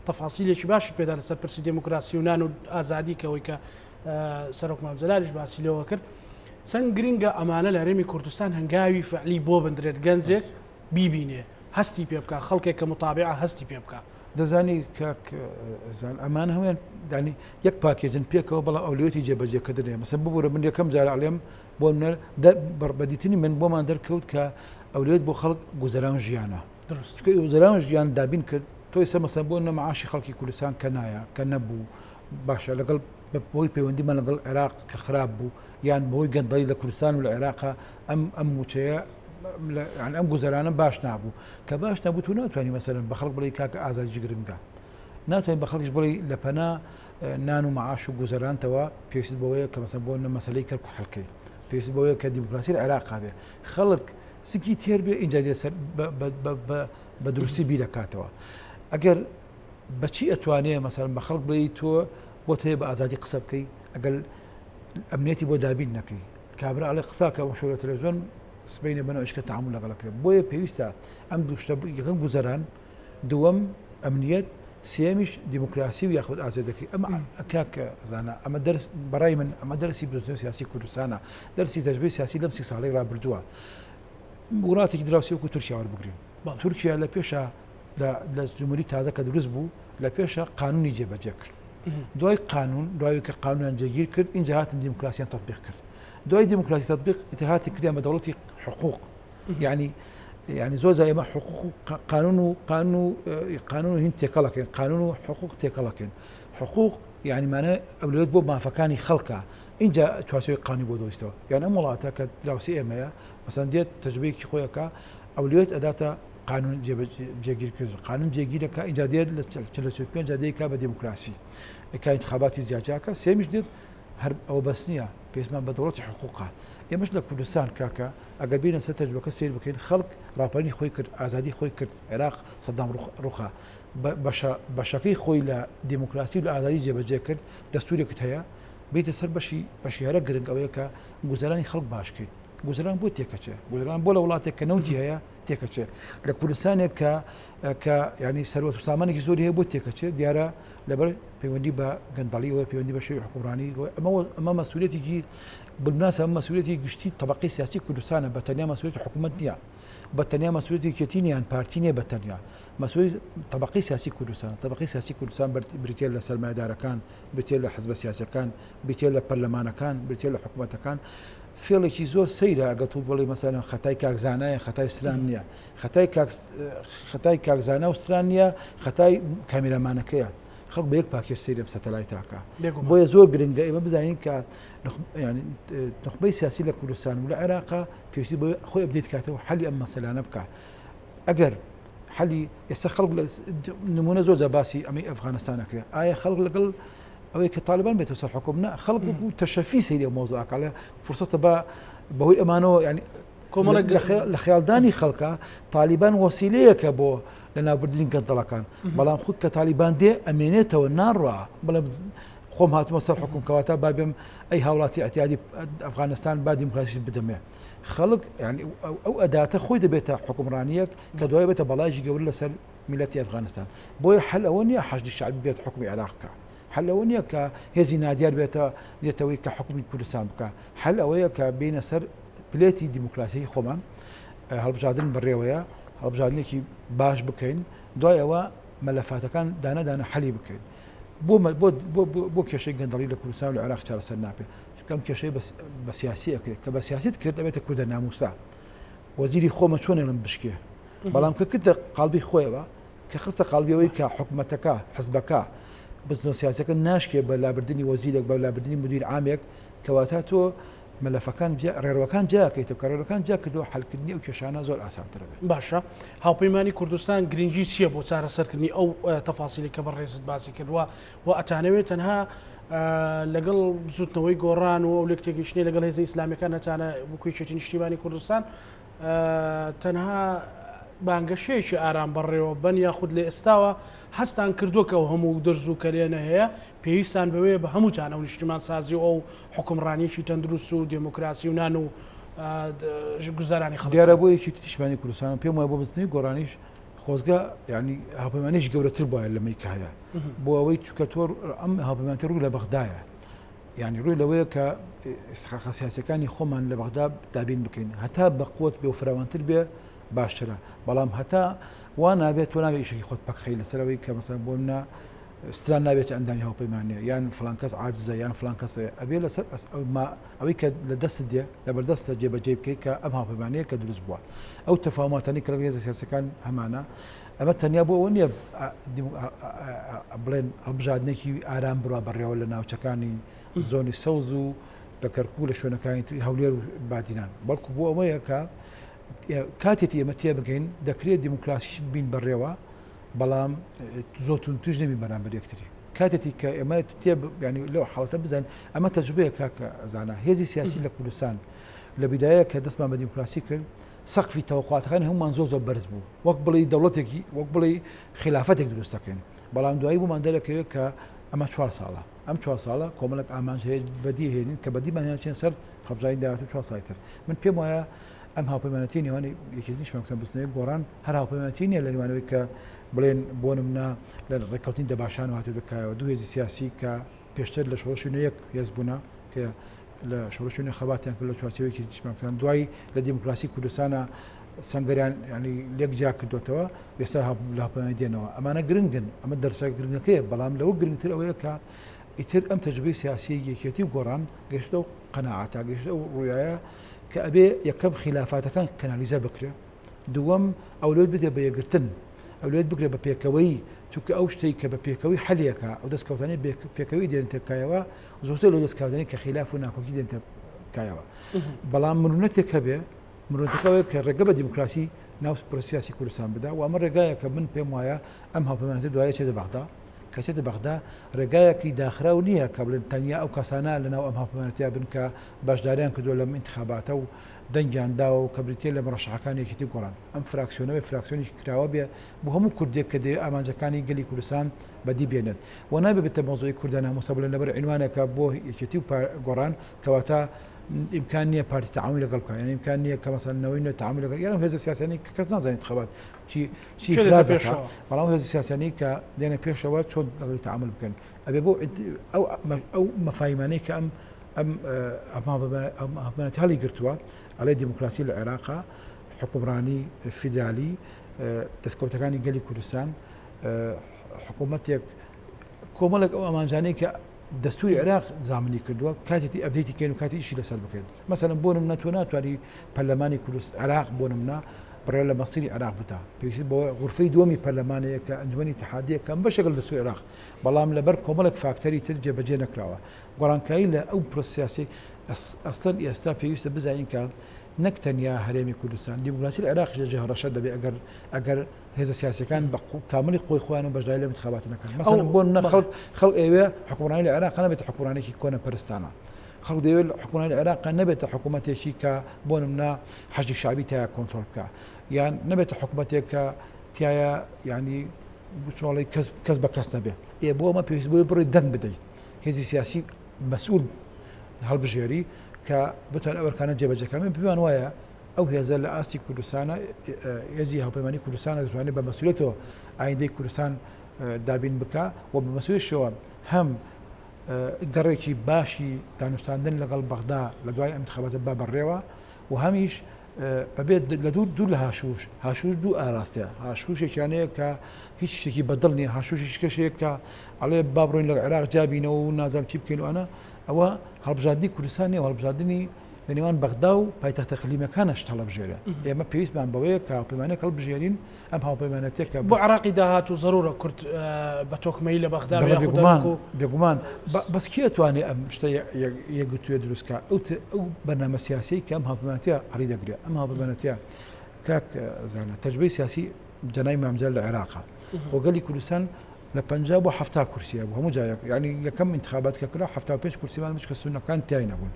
تەفاسیلێکی باشی پێدا لەسەر پرسی دموکراسی و نان و ئازادی کەەوەی کە سەرۆک مام جەلالیش باسی لەوە کرد. چەند گرنگە ئەمانە لە هەرێمی کوردستان هەنگاوی فعلی بۆ بندرێت گەنجێک بیبینێ هەستی پێ بکە، خەڵکێک کە متابعە هەستی پێ بکە. دەزانی ئەمان هەمویان دانی یەک پاکێجن پێکەوە بەڵام ئەولوێتی جێبەجێکردنێ. مەسەن ببوورە من یەکەم جار ئەڵێم بۆ بەدیتنی من بۆمان دەرکەوت کە ئەولوێت بۆ خەڵک گوزەران ژیانە. دروست گوزەران ژیان دابین کرد. تۆی سە مەسەن بۆ نەمەعاشی خەڵکی کوردستان کە نایە کە نەبوو باشە لەگەڵ بۆی پەیوەندیمان لەگەڵ عێراق کە خراپ بوو یان بۆی گەندەڵی لە کوردستان و لە عێراقا ئەم موچەیە ئەم گوزەرانە باش نابوو کە باش نەبوو تو ناتوانانی مەسەرن بە خەڵک بڵی کاکە ئازادی گرنگە، ناتوانین بە خەڵکیش بڵی لە پەنا نان و مەعاش و گوزەرانتەوە پێویست بەوەیە کە مەسەن بۆ مەسەلەی کەرک و حەڵکەی پێویست بەوەیە کە دیموکراسی لە عێراقا بێ خەڵک سکی تێر بێ اینجا دێ سەر بە دروستی بیرەکاتەوە. ئەگەر بەچی ئەتوانێ مەسەڵەن بە خەڵک بڵی تۆ بۆ هەیە بە ئازادی قسە بکەی ئەگەر ئەمنیەتی بۆ دابین نەکەی کابرا ئەڵێ قساکە شۆرە تەلەڤیزۆن سبەینە بنەوەشکە تەعامل لەگەڵەکرێت. بۆیە پێویستە ئەم دووشتە یەکەم گوزەران، دووەم ئەمنیەت، سێمیش دیموکراسی و یاخود ئازادەکەی. ئەمە کاکە زانە ئەمە دەرس بەڕای من ئەمە دەرسی بزنەوەی سیاسی کوردستانە، دەرسی تەجربەی سیاسی لەم 30 ساڵەی ڕابردووە. وڵاتێکی دراوسی وەکو تورکیا وەربگرین. تورکیا لە پێشە لە جمهوری تازە کە دروست بوو لە پێشە قانونی جێبەجێ کرد. دوای قانون دوای کە قانونیان جێگیر کرد اینجا هاتن دیموکراسیان تطبیق کرد. دوای دیموکراسی تطبیق اتهاتی کردیان بە دەوڵەتی حقوق. یعنی زۆر جار ئێمە حقوق قانون و هین تێکەڵەکەین، قانون و حقوق تێکەڵەکەین. حقوق یعنی مانە ئەولوێت بۆ مافەکانی خەڵکە اینجا چوارچێوەی قانونی بۆ دۆستەوە. یان ئەم وڵاتە کە دراوسی ئێمەیە مەسەن دێت تەجربەیەکی خۆیەکە ئەولوێت ئەداتە قانون جێگیر کرد، قانون جێگیرەکە اینجا دێت لە 45 دەیکا بە دیموکراسی ئەکا انتخاباتی زیاجاکە. سێمیش دێت هەر ئەوە بەس نییە پێشمان بە دەوڵەتی حقوقە. ئێمەش لە کوردستان کاکە ئەگەر بینە سەر تەجربەکە سیر بکەین خەڵک ڕاپەرنی خۆی کرد، ئازادی خۆی کرد. عێراق سەدام ڕوخا بەشەکەی خۆی لە دیموکراسی و لە ئازادی جێبەجێ کرد، دەستورێکت هەیە بیتە سەر بەشی هەرە گرنگ ئەوەیە کە گوزەرانی خەڵک باشکەیت. گوزران بۆ تێکەچێ گوزران بۆ لە وڵاتێک کە نەوتی هەیە تێکەچێ لە کوردستانێک کە ینی سەرۆت و سامانێکی زۆری هەیە بۆ تێکەچێت دیارە لەبەر پەیوەندی بە گەندەڵیەوە پەیوەندی بە شێوی حکومڕانی ئەمە مەسئولێتێکی بالمناسبە مەسئولێتی گشتی طبقەی سیاسی کوردستانە بە تەنیا مەسئولێتی حکوومەت نییە بە تەنیا مەسئولێتی کێتینیان پارتی نییە بە تەنیا مەسئولی طبقەی سیاسی کوردستان طبقەی سیاسی کوردستان بریتێ لە سەرمایه‌دارەکان بریتێ لە حزبە سیاسەکان بریتێ لە پەرلەمانەکان بریتێ لە حکوومەتەکان فێڵێکی زۆر سەیرە ئەگەر تو بڵێ مەسەلەن خەتای کاکزانایە خەتای سران نییە خەتای کاکزانە و سران نییە خەتای کامیرەمانەکەیە خەڵک بە یەک پاکێ سەیرە سەتەلایتاکە بۆیە زۆر گرنگە ئێمە بزانین کە نخبەی سیاسی لە کوردستان و لە عێراقا پێویستی بۆ خۆی ئەبدێت کاتەوە حەلی ئەم مەسەلانە بکە ئەگەر حەلی ئێستا خەڵک نمونە زۆر باسی ئەمەی ئەفغانستانەکرێت ئایا خەڵک لەگەڵ ئەوەی کە طالبان بێتە سەر حکومە خەڵک و تەشەفی سەیری مۆزوعەکە لە فرسەتە بە بەهۆی ئەمانەوە ینی کۆمەڵک لە خەیاڵدانی خەڵکە طالبان وەسیلەیەکە بۆ لە ناوبردنی گەندەڵەکان بەڵام خود کە طالبان دێ ئەمێنێتەوە ناڕوا بەڵام خۆم هاتوومە سەر حکوم کەواتە با بێم ئەی هاوڵاتی ئەتیادی ئەفغانستان با دیموکراسی بدەمێ خەڵک ینی ئەو ئەداتە خۆی دەبێتە حکومڕانیەک کە دوای بێتە بەڵایشی گەور لەسەر میلەتی ئەفغانستان بۆیە حەل ئەوە نییە حەشدی شعبی بێت حکومی عێراقکە حەل ئەوە نییە کە هێزی نادیار بێتەوەی کە حکومی کوردستان بکە حەل ئەوەیە کە بینە سەر پلێتی دیموکراسی خۆمان هەڵبژاردن بەڕێوەیە هەڵبژاردنێکی باش بکەین دوای ئەوە مەلەفاتەکان دانەدانە حەلی بکەین بۆ کێشەی گەندەڵی لە کوردستان و لە عێراق چارەسەر ناپێت کەم کێشەی بە سیاسی ئەکرێت کە بە سیاست کرد دەبێتە کوردە ناموسا وەزیری خۆمە چۆن لەم بشکێ بەڵام کە کردە قاڵبی خۆیەوە کە خستە قاڵبیەوەی کە حکوومەتەکە حزبەکە بزنەوە سیاسەکە ناشکێ بە لابردنی وەزیرێک بە لابردنی مدیر عامێک کەواتە تۆ مەلەفەکان ڕێڕەوەکان جاکەیتە کە ڕێڕەکان جا کردەوە حەلکردنی ئەو کێشانە زۆر ئاسانترە بێت باشە هاوپەیمانی کوردستان گرنگی چییە بۆ چارەسەرکردنی ئەو تەفاسیلی کە بەڕێزت باسی کردووە و ئەتانەوێت تەنها لەگەڵ زوتنەوەی گۆڕان و ئەو لەکتێکیشتنی لەگەڵ هێزی ئیسلامیەکان نەتانە بکوی چێتی نیشتیمانی کوردستان تەنها بانگەشەیەکی ئارام بەڕێوە بن یاخود لە ئێستاوە هەستان کردووە کە هەموو دەرز و کەلێنە هەیە پێویستان بەوەیە بە هەمووتان ئەو نیشتیمان سازی و ئەو حکومڕانیەکی تەندروست و دموکراسی و نان و گوزارانی خەڵک دیارە بۆ یەکی نیشتیمانی کوردستان پێم وایە بۆ بستنی گۆڕانیش خۆزگە ینی هاوپەیمانیش گەورەتر بووە لەمەی کە هەیە بۆ ئەوەی چکە تۆ ئەم هاوپەیمانیە ڕووی لە بەغدایە ینی ڕووی لەوەیە کە ئیسحاق سیاسەکانی خۆمان لە بەغدا دابین بکەین هەتا بە قوت بێ و فراوانتر بێ باشترە بەڵام هەتا وان نابێت تۆ نابێت ئیشێکی خۆت پەکخەی لەسەرەوەی کە مەسەڵەن بۆ منە ستران نابێت ئەندامی هاوپەیمانیە یان فڵان کەس عاجزە یان فڵان کەسە ئەبێ لەسەر ئەوەی کە لە دەست دێ لەبەردەستە جێبەجێ بکەیت کە ئەم هاوپەیمانیە کە دروست بووە ئەو تەفاوماتانی کە لەگەڵ هێزە سیاسەکان هەمانە ئەمە تەنیا بۆ ئەوە نییە بڵێن هەڵبژاردنێکی ئارام بڕوا بەڕێوە لە ناوچەکانی زۆنی سەوز و لە کەرکوو لە شوێنەکانی تری هەولێر و بادینان بەڵکو بۆ ئەوەیە کە کاتێتی ئێمە تێ بگەین دەکرێت دیموکراسیش بین بەڕێوە بەڵام زۆتون توش نەبی بەرامبەر یەکتری کاتێتی کە ئێمە تێ ینی لەو حاڵەتە بزانین ئەمە تەجربەیە کاکە ئەزانە هێزی سیاسی لە کوردستان لە بیدایە کە دەستمان بە دیموکراسی کرد سەقفی تەوقعاتەکانی هەمومان زۆر بەرز بوو وەک بڵێ دەوڵەتێکی وەک بڵێ خلافەتێک دروست دەکەین بەڵام دوایی بوومان دەرەکەوێت کە ئەمە 4 ساڵە ئەم 4 ساڵە کۆمەڵک ئامانج هەیە بەدی هێنین کە بەدیمان چێن سەر هەڵبژاردنی داهاتوو 4 ساڵتر من پێم وایە ئەم هاوپەیمانەتی نێوانی یەکێتیشمان بستنەوەی گۆڕان هەر هاوپەیمانەتی نیە لە نێوانەوەی کە بڵێن بۆ نمونە لە ڕێککەوتنی دەباشان و هاتوو بکایەوە دوو هێزی سیاسی کە پێشتر لە شۆڕشوونە یەک هێز بوونا کە لە شۆڕشوونە خەباتیان کرد لە چوارچێوەیەکی تیشمانکردن دوای لە دیموکراسی کوردستانە سەنگەریان ینی لێک جا کردوێتەوە ئێستا لە هاوپەیمانی دێنەوە ئەمانە گرنگن ئەمە دەرسە گرنگەکەیە بەڵام لەوە گرنگتر ئەوەیە کە ئیتر ئەم تەجربەی سیاسی یەکێتی و گۆڕان گەشتە و قەناعەتە گەشتە و ڕوایە کە ئەبێ یەکەم خلافاتەکان کەنالیزە بکرێ دووەم ئەولێت بدێ بە یەکگرتن ئەولێت بگرێت بە پێکەوەی چونکە ئەو شتەی کە بە پێکەوەی حەلیەکە ئەو دەستکەوتانی پێکەوەی دێنتەکایەوە زۆرتر لەو دەستکاوتانی کە خلاف و ناکۆکی دێنتەکایەوە بەڵام مرونەتێک هەبێ مرونەتەکەوەیە کە ڕێگە بە دیموکراسی ناو پرۆسیاسی کوردستان بدا و ئەمە ڕێگایە کە من پێم وایە ئەم هاوپەیمانیە دوایە چێتە بەغدا کەچێتە بەغدا ڕێگایەکی داخراو نییە کە بڵێن تەنیا ئەو کەسانە لەناو ئەم هاوپەیمانیە بن کە باشداریان کردووە لەم انتخاباتە و دەنگیانداوە و کە بریتێ لە مەڕەشەحەکانی یەکێتی گۆڕان ئەم فراکسیۆنەوەی فراکسیۆنێکی کراوە بێ بۆ هەموو کوردێک کە دەوێت ئامانجەکانی گەلی کوردستان بەدی بێنێت و نابێت بێتە مۆزۆی کوردە نامۆستا بڵێن لەبەر عنوانێکە بۆ یەکێتی و گۆڕان کەواتە إمكانية بارتي تعامل لقلبك يعني إمكانية كمثلا نوعية تعامل لقلبك يعني هذا سياسي كذا نظام انتخابات شيء فرازة والله هذا سياسي كدينا بيشوات شو نقدر تعامل بكن أبي بو أو مفاهيماني كأم أم هالي قرتوا على ديمقراطية العراق حكمراني فيدرالي تسكوتكاني قالي كردستان حكومتك كومالك أو أمانجاني دستور العراق زامني كردوا كاتي ابديتي كانوا كاتي شيء لسال بكين مثلا بونمنا تواني برلماني كردست العراق بونمنا برلا مصيري العراق بتاع غرفه دومي برلمانيه كانجمني اتحاديه كان بشكل دستور العراق بلام لبر كوملك فاكتوري تلجا بجينا كراوا قران كايلا او بروسياسي اصلا يستافي يسبزاين كان نكتن يا هرمي كردستان ديمقراطيه العراق جه رشد بي اگر هذا سياسي كان كامل قوي اخوانه باش دايله انتخاباتنا كان مثلا بون خلق ايوه حكمراني العراق انا بيت حكمراني كي كون برستانا خلق ديول حكمراني العراق نبت حكومتي شي كبون منا حشد الشعبي تاع كنترول كا يعني نبت حكومتي ك تاع يعني بشغل كسب كسبه اي بو ما بيسبو بري دن بدي هذا سياسي مسؤول هالبجيري كبتن اول كانت جبجه كمان بما ويا او هي زال اسي كردستان يزي هبماني كردستان يعني بمسؤوليته عيدي كردستان دابين بكا وبمسؤوليه شو هم قريتي باشي دانستاندن لقل بغداد لدواي انتخابات باب الريوه وهميش ببيت لدود هاشوش دو اراستيا هاشوش يعني ك هيك شيء بدلني هاشوش شيء ك على بابرين العراق جابينه ونازل تشبكين انا او هالبجادي كردستاني وهالبجادني لنيوان بغداد بايتخت خلي مكان اشتغل بجيرة ما بيس بان بويا كبيمانه قلب بجيرين ام هاو بيمانتك بو عراقي دهات وضروره كرت بتوك ميله بغداد بيغمان بس كي اتواني ام شتي يقتو يدرس كا او برنامج سياسي كم هاو بيمانتي اريد اقرا ام هاو بيمانتي كاك زعما تجربه سياسي جناي مامجل العراق وقال لي كردستان لبنجاب وحفتا كرسي ابو هم جاي يعني كم انتخابات كلا حفتا بيش كرسي ما مش كسونا كان تاعي نقول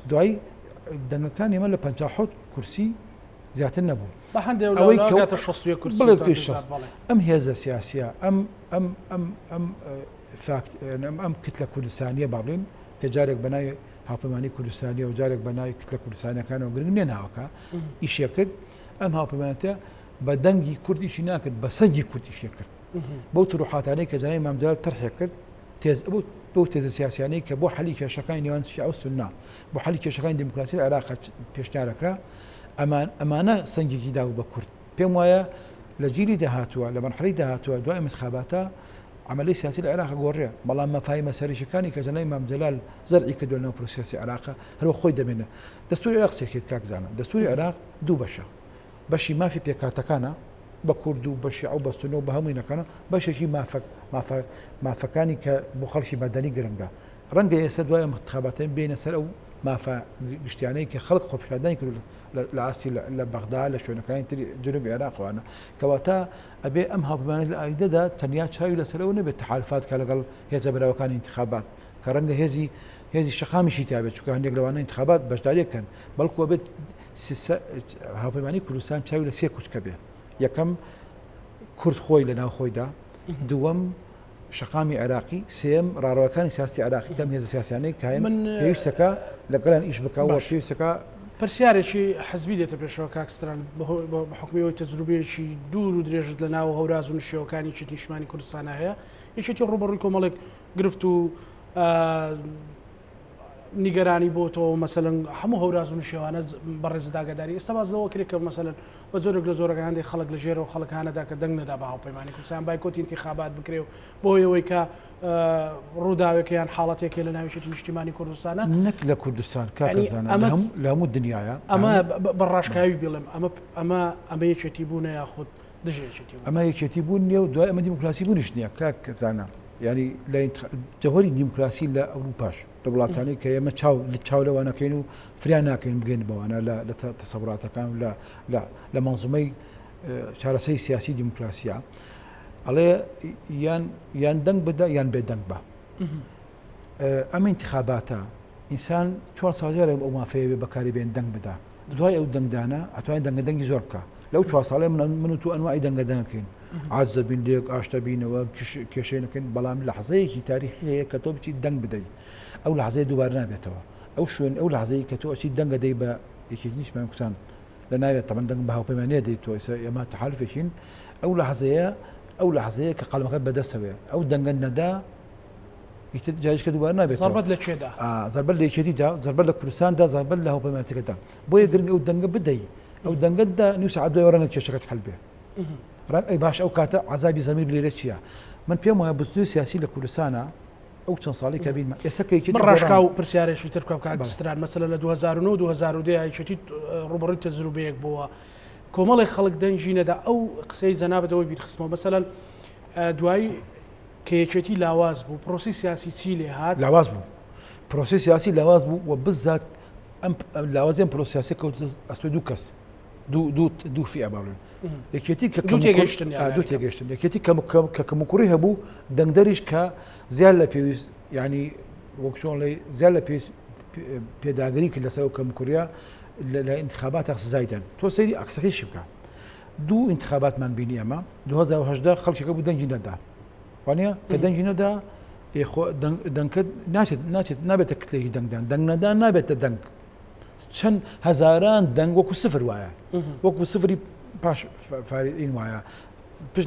دعي دنا كان يمل لبنجاحوت كرسي زيات النبو بحند ولا قات الشخصيه كرسي بلد الشخص ام هيزه سياسيه ام فاكت ام كتله كردستانيه بابلين كجارك بناي هاپمانی کردستانی و جارێک بەناوی کتلە کوردستانیەکانەوە گرنگ نێ ناوەکە ئیشێ کرد ئەم هاوپەیمانەتە بە دەنگی کورد ئیشی ناکرد بە سەنگی کورد ئیشێ کرد بەو تروحاتانەی کە جەنابی مامجار تەرحێ کرد بەو تێزە سیاسیانەی کە بۆ حەلی کێشەکانی نێوان شیعە و سوننا بۆ حەلی کێشەکانی دیموکراسی عێراق پێشنیارەکرا ئەمانە سەنگێکی داو بە کورد پێم وایە لە جیلی داهاتووە لە مەرحەلەی داهاتووە دوای انتخاباتە عملية سياسية العراق قوريا والله ما فاهم سريش كاني كجناي إمام جلال زرعي كدول نو بروسياسي العراق هل هو خوي دمنا دستور العراق سيكيد كاك زعما دستور العراق دو بشا بشي ما في بيكاتا كان بكردو بشي او بستنو بهمينا كان بشي شي ما فكاني كبخلشي مدني قرنقا رنقا يسد ويا انتخاباتين بين سر ما فاشتياني كخلق خبشادين كل لعاستي لبغداد لشون كان جنوب العراق وانا كواتا ابي امها بمان الايددا تنيا شاي لسلونه بالتحالفات كالقل هي زبره وكان انتخابات كرنج هذه الشخامي شي تابع شو كان يقلوا عن انتخابات باش داريك كان بلكو بيت ها بماني كردستان شاي لسيكوش كبير يكم كرد خوي لنا خوي دا دوم شقامي عراقي سيم راروكان سياسي عراقي كم هذا سياسي يعني كاين يشتكى لقلن ايش بكا وشيشتكى پرسیارێکی حەزبی دێتە پێشەوە کاکستران بەحکمیەوەی تەجروبێکی دوور و درێژت لە ناو هەوراز و نشێوەکانی چ نیشتمانی کوردستان هەیە یەکێتی ڕوبەڕووی کۆمەڵێک گرفت و نیگەرانی بۆ تۆ مەسەلەن هەموو هەوراز و نشێوانە بەڕێز داگەداری ئێستا باز لەوە کرێت کە مەسەلەن بە زۆرێک لە زۆرەکان هەندێک خەڵک لە ژێرەوە خەڵکانەدا کە دەنگ نەدا بە هاوپەیمانی کوردستان بایکۆتی انتخابات بکرێ و بۆ ئەوەی کە ڕووداوێکیان حاڵەتێکی لە ناویشتی نیشتیمانی کوردستانە نەک لە کوردستان کاکەزانە لە هەموو دنیاە ئەمە بەڕاشکاوی بڵێم ئەمە یەکێتی بوونە یاخود دژێکی ئەمە یەکێتی بوون نیە و دوای ئەمە دیموکراسی بوونیش نییە کاکەزانە يعني جوهري الديمقراطي لا أوروباش لبلاتاني كي ما تشاو لوانا كينو فريانا كين بجين بوانا لا تصورات كان لا منظومي شارسي سياسي ديمقراطية على يان دنگ بدا يان بدنگ با أما انتخاباتها إنسان شو صاجر أو ما في بكاري بين دنگ بدا دواي أو دنگ دانا أتوين دنگ زوركا لو شو صالح من تو أنواع دنگ كين عزبين ليك اشتبين وكشين كن بلام لحظه تاريخيه كتبتي دنگ بدي او لحظه دوباره نابتوا ئەو شوێن ئەو لەحظەیە کە تۆ ئەچی دەنگە دەی بە یەکێتی نیشتمان کوردستان لە ناوێت تەمەەن دەنگ بە هاوپەیمانیە دەیت تۆ ئێمە تەحالفێکین ئەو لەحظەیە کە قەڵمەکە بەدەستەوەیە ئەو دەنگە نەدا جایشکە دووبارە نابێت زەربەت لە کوێدا زەربەت لە یەکێتیدا زەربەت لە کوردستاندا زەربەت لە هاوپەیمانیەکەدا بۆیە گرنگ ئەو دەنگە بدەی ئەو دەنگەتدا نیو سەعات دوای ڕەنگە کێشەکەت حەل بێ ئەی باش ئەو کاتە عەزابی زەمیر لێرە چییە من پێم وایە بستنی سیاسی لە کوردستانە ئەو چەند ساڵی کە بینمە ئێستا ڕاشکا و پرسیارێکی تر بکە کاکستران مەسەلەن لە 2009 2010 یەکێتی ڕوبەڕووی تەجروبەیەک بووە کۆمەڵی خەڵک دەنگی نەدا ئەو قسەی جەنابەتەوەی بیرخستمەوە مەسەلەن دوایی کە یەکێتی لاواز بوو پرۆسی سیاسی چی لێ هات لاواز بوو پرۆسی سیاسی لاواز بوو و بزات ئەم لاوازیان پرۆسیاسی کەوت ئەستۆ دوو کەس دوو فئە باڵێن یەکێتی کە دوو تێگەشتن یەکێتی کە کەموکوڕی هەبوو دەنگدەریش کە زیاد لە پێویست ینی وەکشۆڵی زیاد لە پێویست پێداگری کرد لەسەر ئەو کەموکوڕیە لە انتخابات ئەخسزایدن تۆ سەیری عکسەکەیشی بکە دوو انتخاباتمان بینی ئەمە 2010 خەڵکێکە بوو دەنگی نەدا وانە کە دەنگی نەدا دەنگکە ناچێت نابێتە کتلێکی دەنگدان دەنگ نەدان نابێتە دەنگ چەند هەزاران دەنگ وەکو سفر وایە وەکو سفری پاش فارین وایە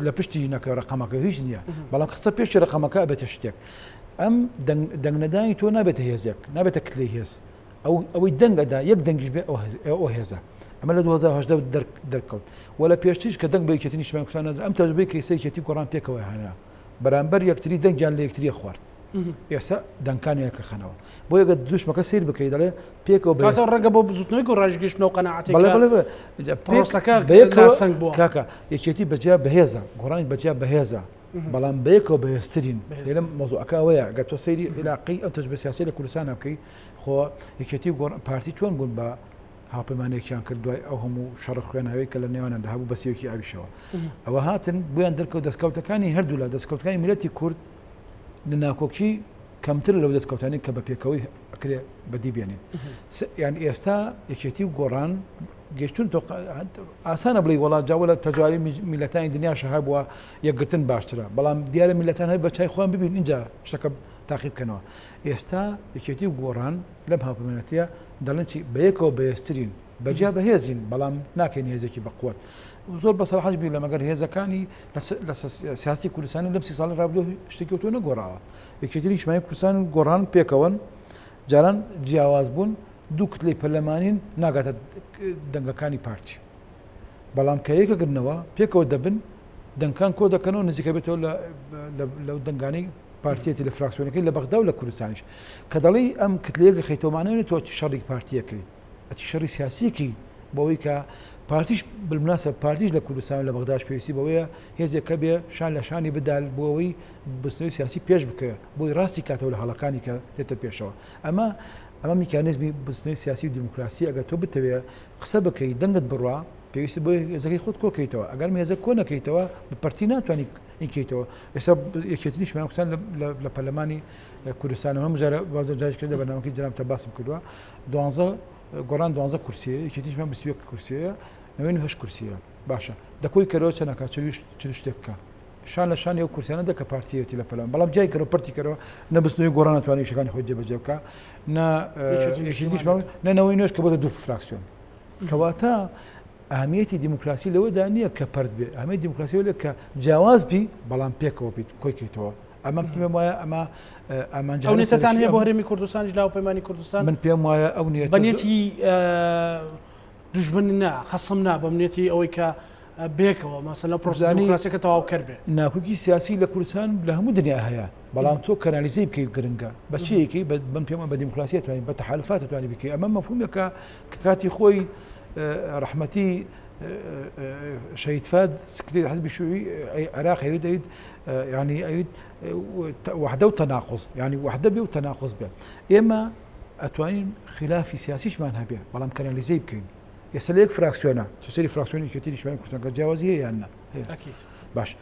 لە پشتی نەکە ڕقەمەکە هیچ نییە بەڵام قسە پێشی ڕقەمەکە ئەبێتە شتێک ئەم دەنگ نەدانی تۆ نابێتە هێزێک نابێتە کتلەی هێز ئەوەی دەنگەدا یەک دەنگیش بێ ئەو هێزە ئەمە لە 2010 دەرکەوت وە لە پێشتیش کە دەنگ بە یەکێتی نیشتمان کوردستان ئەم تەجربەی کەیسەی یەکێتی گۆڕان پێکەوە هەنا بەرامبەر یەکتری دەنگیان لە یەکتری خوارد ئێستا دەنگکانیەکە خەنەوە بۆ یەگە دوشمەکە سیر بکەیت دەڵێ پێکەوە بەتە ڕێگە بۆ بزوتنەوەی و ڕژگەشتنەوە قەنەعەتی پرۆسەکە سنگ بووە کاکە یەکێتی بەجیا بەهێزە گۆڕانی بەجیا بەهێزە بەڵام بەیەکەوە بەهێزترین لێرە مۆزوعەکە ئەوەیە گە تۆ سەیری عێلاقی ئەو تەجربە سیاسی لە کوردستانە بکەی خۆ یەکێتی پارتی چۆن بوون بە هاوپەیمانێکیان کرد دوای ئەو هەموو شەڕ خوێناوی کە لە نێوانیاندا هەبوو بەسیەکی ئاویشەوە ئەوە هاتن بۆیان دەرکەوت دەستکەوتەکانی هەردوو لە دەستکەوتەکانی میلەتی کورد لە ناکۆکی کەمتر لەو دەستکەوتانی کە بە پێکەوەی ئەکرێ بەدی بێنێت یان ئێستا یەکێتی و گۆڕان گەشتون ئاسانە بڵی وڵات جاوە لە تەجاری میلەتانی دنیاشە هەبووە یەکگرتن باشترە بەڵام دیارە میلەتان هەیە بە چای خۆیان ببین اینجا شتەکە تاقیب بکەنەوە ئێستا یەکێتی و گۆڕان لەم هاوپەیمانەتیە دەڵێن چی بەیەکەوە بەهێزترین بەجیا بەهێزین بەڵام ناکەین هێزێکی بەقوت زۆر بەسەرحەج بی لە مەگەر هێزەکانی لە سیاسی کوردستانی لەم 30 ساڵی ڕابردوو شتێکی تۆ نەگۆڕاوە یەکێتی نیشتمانی کوردستان گۆڕان پێکەوەن جاران جیاواز بوون دوو کتلەی پەرلەمانین ناگاتە دەنگەکانی پارتی بەڵام کە یەکەگرنەوە پێکەوە دەبن دەنگکان کۆ دەکەنەوە نزیکە بێتەوە لەو دەنگانی پارتیەتی لە فراکسیۆنەکەی لە بەغدا و لە کوردستانیش کە دەڵی ئەم کتلەیەکە خەیتۆمانەوێت تۆ شەڕی پارتیەکەی ئەتی شەڕی سیاسیەکی بەوەی کە پارتیش بالمناسبە پارتیش لە کوردستان لە بەغداش پێویستی بەوەیە هێزێکە بێ شان لە شانی بدال بۆەوەی بستنەوەی سیاسی پێش بکە بۆی ڕاستی کاتەوە لە هەڵەکانی کە دێتە پێشەوە ئەمە میکانیزمی بستنەوەی سیاسی و دیموکراسی ئەگەر تۆ بتەوێ قسە بکەی دەنگت بڕوا پێویستی بۆی هێزەکەی خۆت کۆکەیتەوە ئەگەر هێزە کۆ نەکەیتەوە بە پەرتی ناتوانانی ئینکەیتەوە ئێستا یەکێتی نیشتمان کوردستان لە پەرلەمانی کوردستان هەموو جارێک کرد لە بەرنامەکەی جەناب تەباسم کردووە گۆڕان 12 کورسیە یەکێتیشمان 21 کورسیە 98 کورسیە باشە دەکۆی کەرەوە چەنەکە چ شتێک بکە شان لە شانی ئەو کورسیانە دەکە پارتیەتی لە پەرلەمان بەڵام جای کەرەوە پەرتی کەرەوە نەبستنەوەی گۆڕان ناتوانێت شەکانی خۆی جێبەجێ بکە نەوەی نوێش کە بۆ دوو فراکسیۆن کەواتە ئەهمیەتی دیموکراسی لەوەدا نییە کە پەرد بێ ئەهمیەتی دیموکراسی لێ کە جیاواز بی بەڵام پێکەوە بیت کۆیکەیتەوە ئەمە پێم وایە ئەمە ئەو نیەتان هەیە بۆ هەرێمی کوردستانیش لاوپەیمانی کوردستان من پێم وایە ئەو نیەت بەنیەتی دوژمن نا خەسم نا بەمنێتی ئەوەی کە بێکەوە مەسەلەن پرۆسە دیموکراسیەکە تەواو کرد بێ ناکۆکی سیاسی لە کوردستان لە هەموو دنیا هەیە بەڵام تۆ کەنالیزەی بکەی گرنگە بەچیەکەی بم پێم بە دیموکراسی توانین بە تەحالفات توانی بکەی ئەمە مەفهومێکە کە کاتی خۆی ڕەحمەتی شهيد فاد سكرتير الحزب الشيوعي عراقي يريد يعني يريد وحده وتناقض يعني وحده بيه وتناقض به اما اتوانين خلاف سياسي شمانها به بلام كان اللي زي بكين يسليك فراكسيونا تسيري فراكسيوني كثير شويه كان جوازيه يعني اكيد باش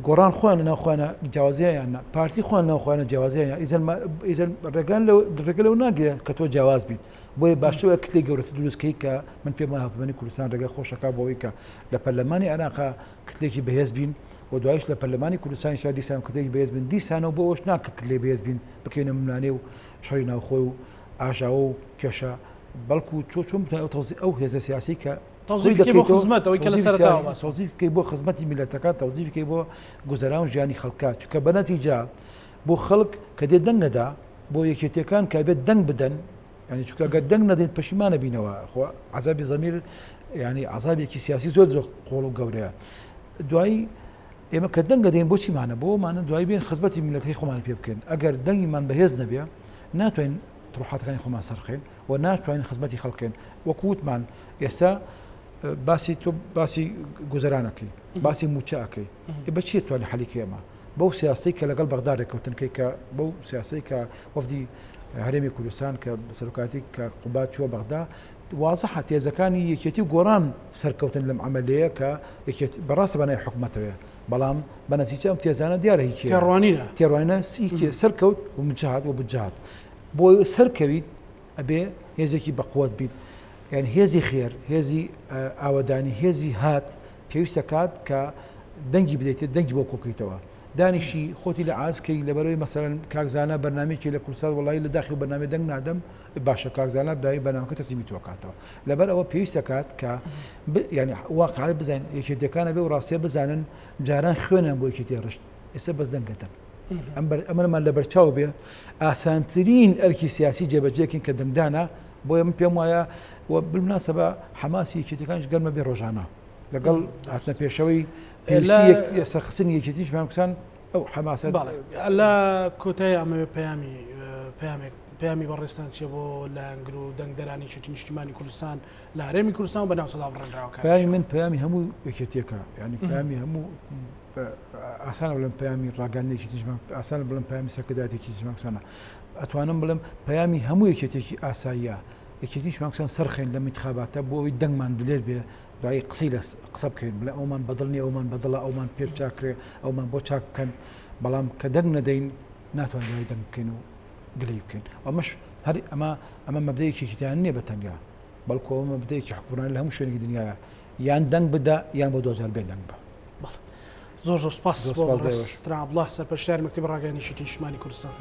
قران خواننا اخوانا جوازيه يعني بارتي خواننا اخوانا جوازيه يعني اذا الرجال لو ناقي كتو جواز بيت بۆی باشترە کتلی گەورەتر دروستکەی کە من پێم وایە هاوپەیمانی کوردستان ڕێگای خۆشەکە بەوەی کە لە پەرلەمانی عێراقا کتلێکی بەهێز بین و دوایش لە پەرلەمانی کوردستانی شا دیسان کتێکی بەهێز بن دیسانەوە بۆ ئەوش ناکە کتلێ بەهێز بین بکەینە ملانێ و شەڕی ناوخۆی و ئاژاوە و کێشە بەڵکو چۆن ئەو هێزە سیاسی کە تەوزیفی بۆ خزمەت ئەوەی کە لە سەرتاوە تەوزیفکەی بۆ خزمەتی میلەتەکە تەوزیفکەی بۆ گوزەران ژیانی خەڵکات چونکە بە نەتیجا بۆ خەڵک کە دێت دەنگەدا بۆ یەکێتیەکان کە بێت دەنگ بدەن ینی چونکە ئەگەر دەنگ نەدەین پەشیمانە بینەوە خۆ عەزابی زەمیر ینی عەزابێکی سیاسی زۆر قۆڵ و گەورەیە دوایی ئێمە کە دەنگ دەدەین بۆ چیمانە بۆمانە دوایی بێن خزمەتی میلەتەکەی خۆمان پێ بکەین ئەگەر دەنگیمان بەهێز نەبێ ناتوانین ڕوحاتەکانی خۆمان سەرخێن و ناتوانین خزمەتی خەڵکێن وەکووتمان ئێستا باسی گوزەرانەکەی باسی موچەکەی بەچی توانانی حەلیکە ئێمە بەو سیاسی کە لەگەڵ بەغدا ڕێکەوتنکەی کە بەو سیاسی کە وەفدی هەرێمی کوردستان کە سەرۆکاتی کە قوبات چووە بەغدا وازەحە تێزەکانی یەکێتی گۆڕان سەرکەوتن لەم عملەیە کە بەڕاستە بەنای حکوومەتەوەیە بەڵام بە نەتیجە ئەم تێزانە دیارە هیچ تێڕوانینە سەرکەوت و مجهات و بجات بۆ سەرکەویت ئەبێ هێزێکی بەقوت بیت یعنی هێزی خێر هێزی ئاوەدانی هێزی هات پێویستە کات کە دەنگی بدەیتێت دەنگی بۆ کۆکەیتەوە دانیشی خۆتی لە ئازکەی لەبەرەوەی مەسەرەن کاکزانە بەرنامێکی لە کوردستان وڵی لە داخی بەرنامە دەنگ نادەم باشە کاکزانە دای بەنامەکە تەسلیمی تۆکاتەوە لەبەر ئەوە پێویستە کات کە ینی واقعا بزانین یەکێتیەکانە بێ و ڕاستیە بزانن جاران خوێنیان بۆ یەکێتی ڕشت ئێستا بەس دەنگەتن ئەمەمان لە بەرچاو بێ ئاسانترین ئەرکی سیاسی جێبەجێکین کە دەنگدانە بۆیە من پێم وایە بالمناسبە حماسی یەکێتیەکانش گەرمە بێ ڕۆژانە لەگەڵ هاتنە پێشەوەی سەرخستنی یەکێتیش مامکسان ئەو حماسە لە کۆتای ئەمە پەیامی بەڕێستان چیە بۆ لایەنگر و دەنگدەرانی شتی نیشتیمانی کوردستان لە هەرێمی کوردستان و بەناو سەدا بڕێنراوە پەیامی من پەیامی هەموو یەکێتیەکە ینی پەیامی هەموو ئاسانە بڵێم پەیامی ڕاگەاندێکی تیژمان ئاسانە بڵم پەیامی سەکەداتێکی تیژماکسانە ئەتوانم بڵم پەیامی هەموو یەکێتێکی ئاساییە یەکێتیش ماکسان سەرخێن لە میتخاباتە بۆ ئەوی دەنگمان دلێر بێ دوایی قسەی لە قسە بکەین بڵێ ئەومان بەدڵنی ئەومان بەدڵە ئەومان پێر چاکرێ ئەومان بۆ چاک بکەن بەڵام کە دەنگ نەدەین ناتوانین دوای دەنگ بکەین و گلەی بکەین ئەمەش هەر ئەمە مەبدەیەکیتیان نییە بە تەنیا بەڵکو ئەوە مەبدەیەکی حکومڕانی لە هەموو شوێنێکی دنیاە یان دەنگ بدە یان بۆ 2000 بێ دەنگ بە زۆر زۆر سپاس عەبدوڵڵاه سەرپەرشتیاری مەکتەبی ڕاگەیاندنی شتی نیشتیمانی کوردستان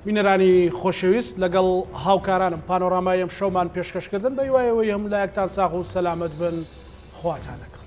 بینەرانی خۆشەویست لەگەڵ هاوکارانم پانۆرامای ئەم شەومان پێشکەشکردن بە هیوایەوەی هەموو لایەکتان ساغ و سەلامەت بن خواتانەکە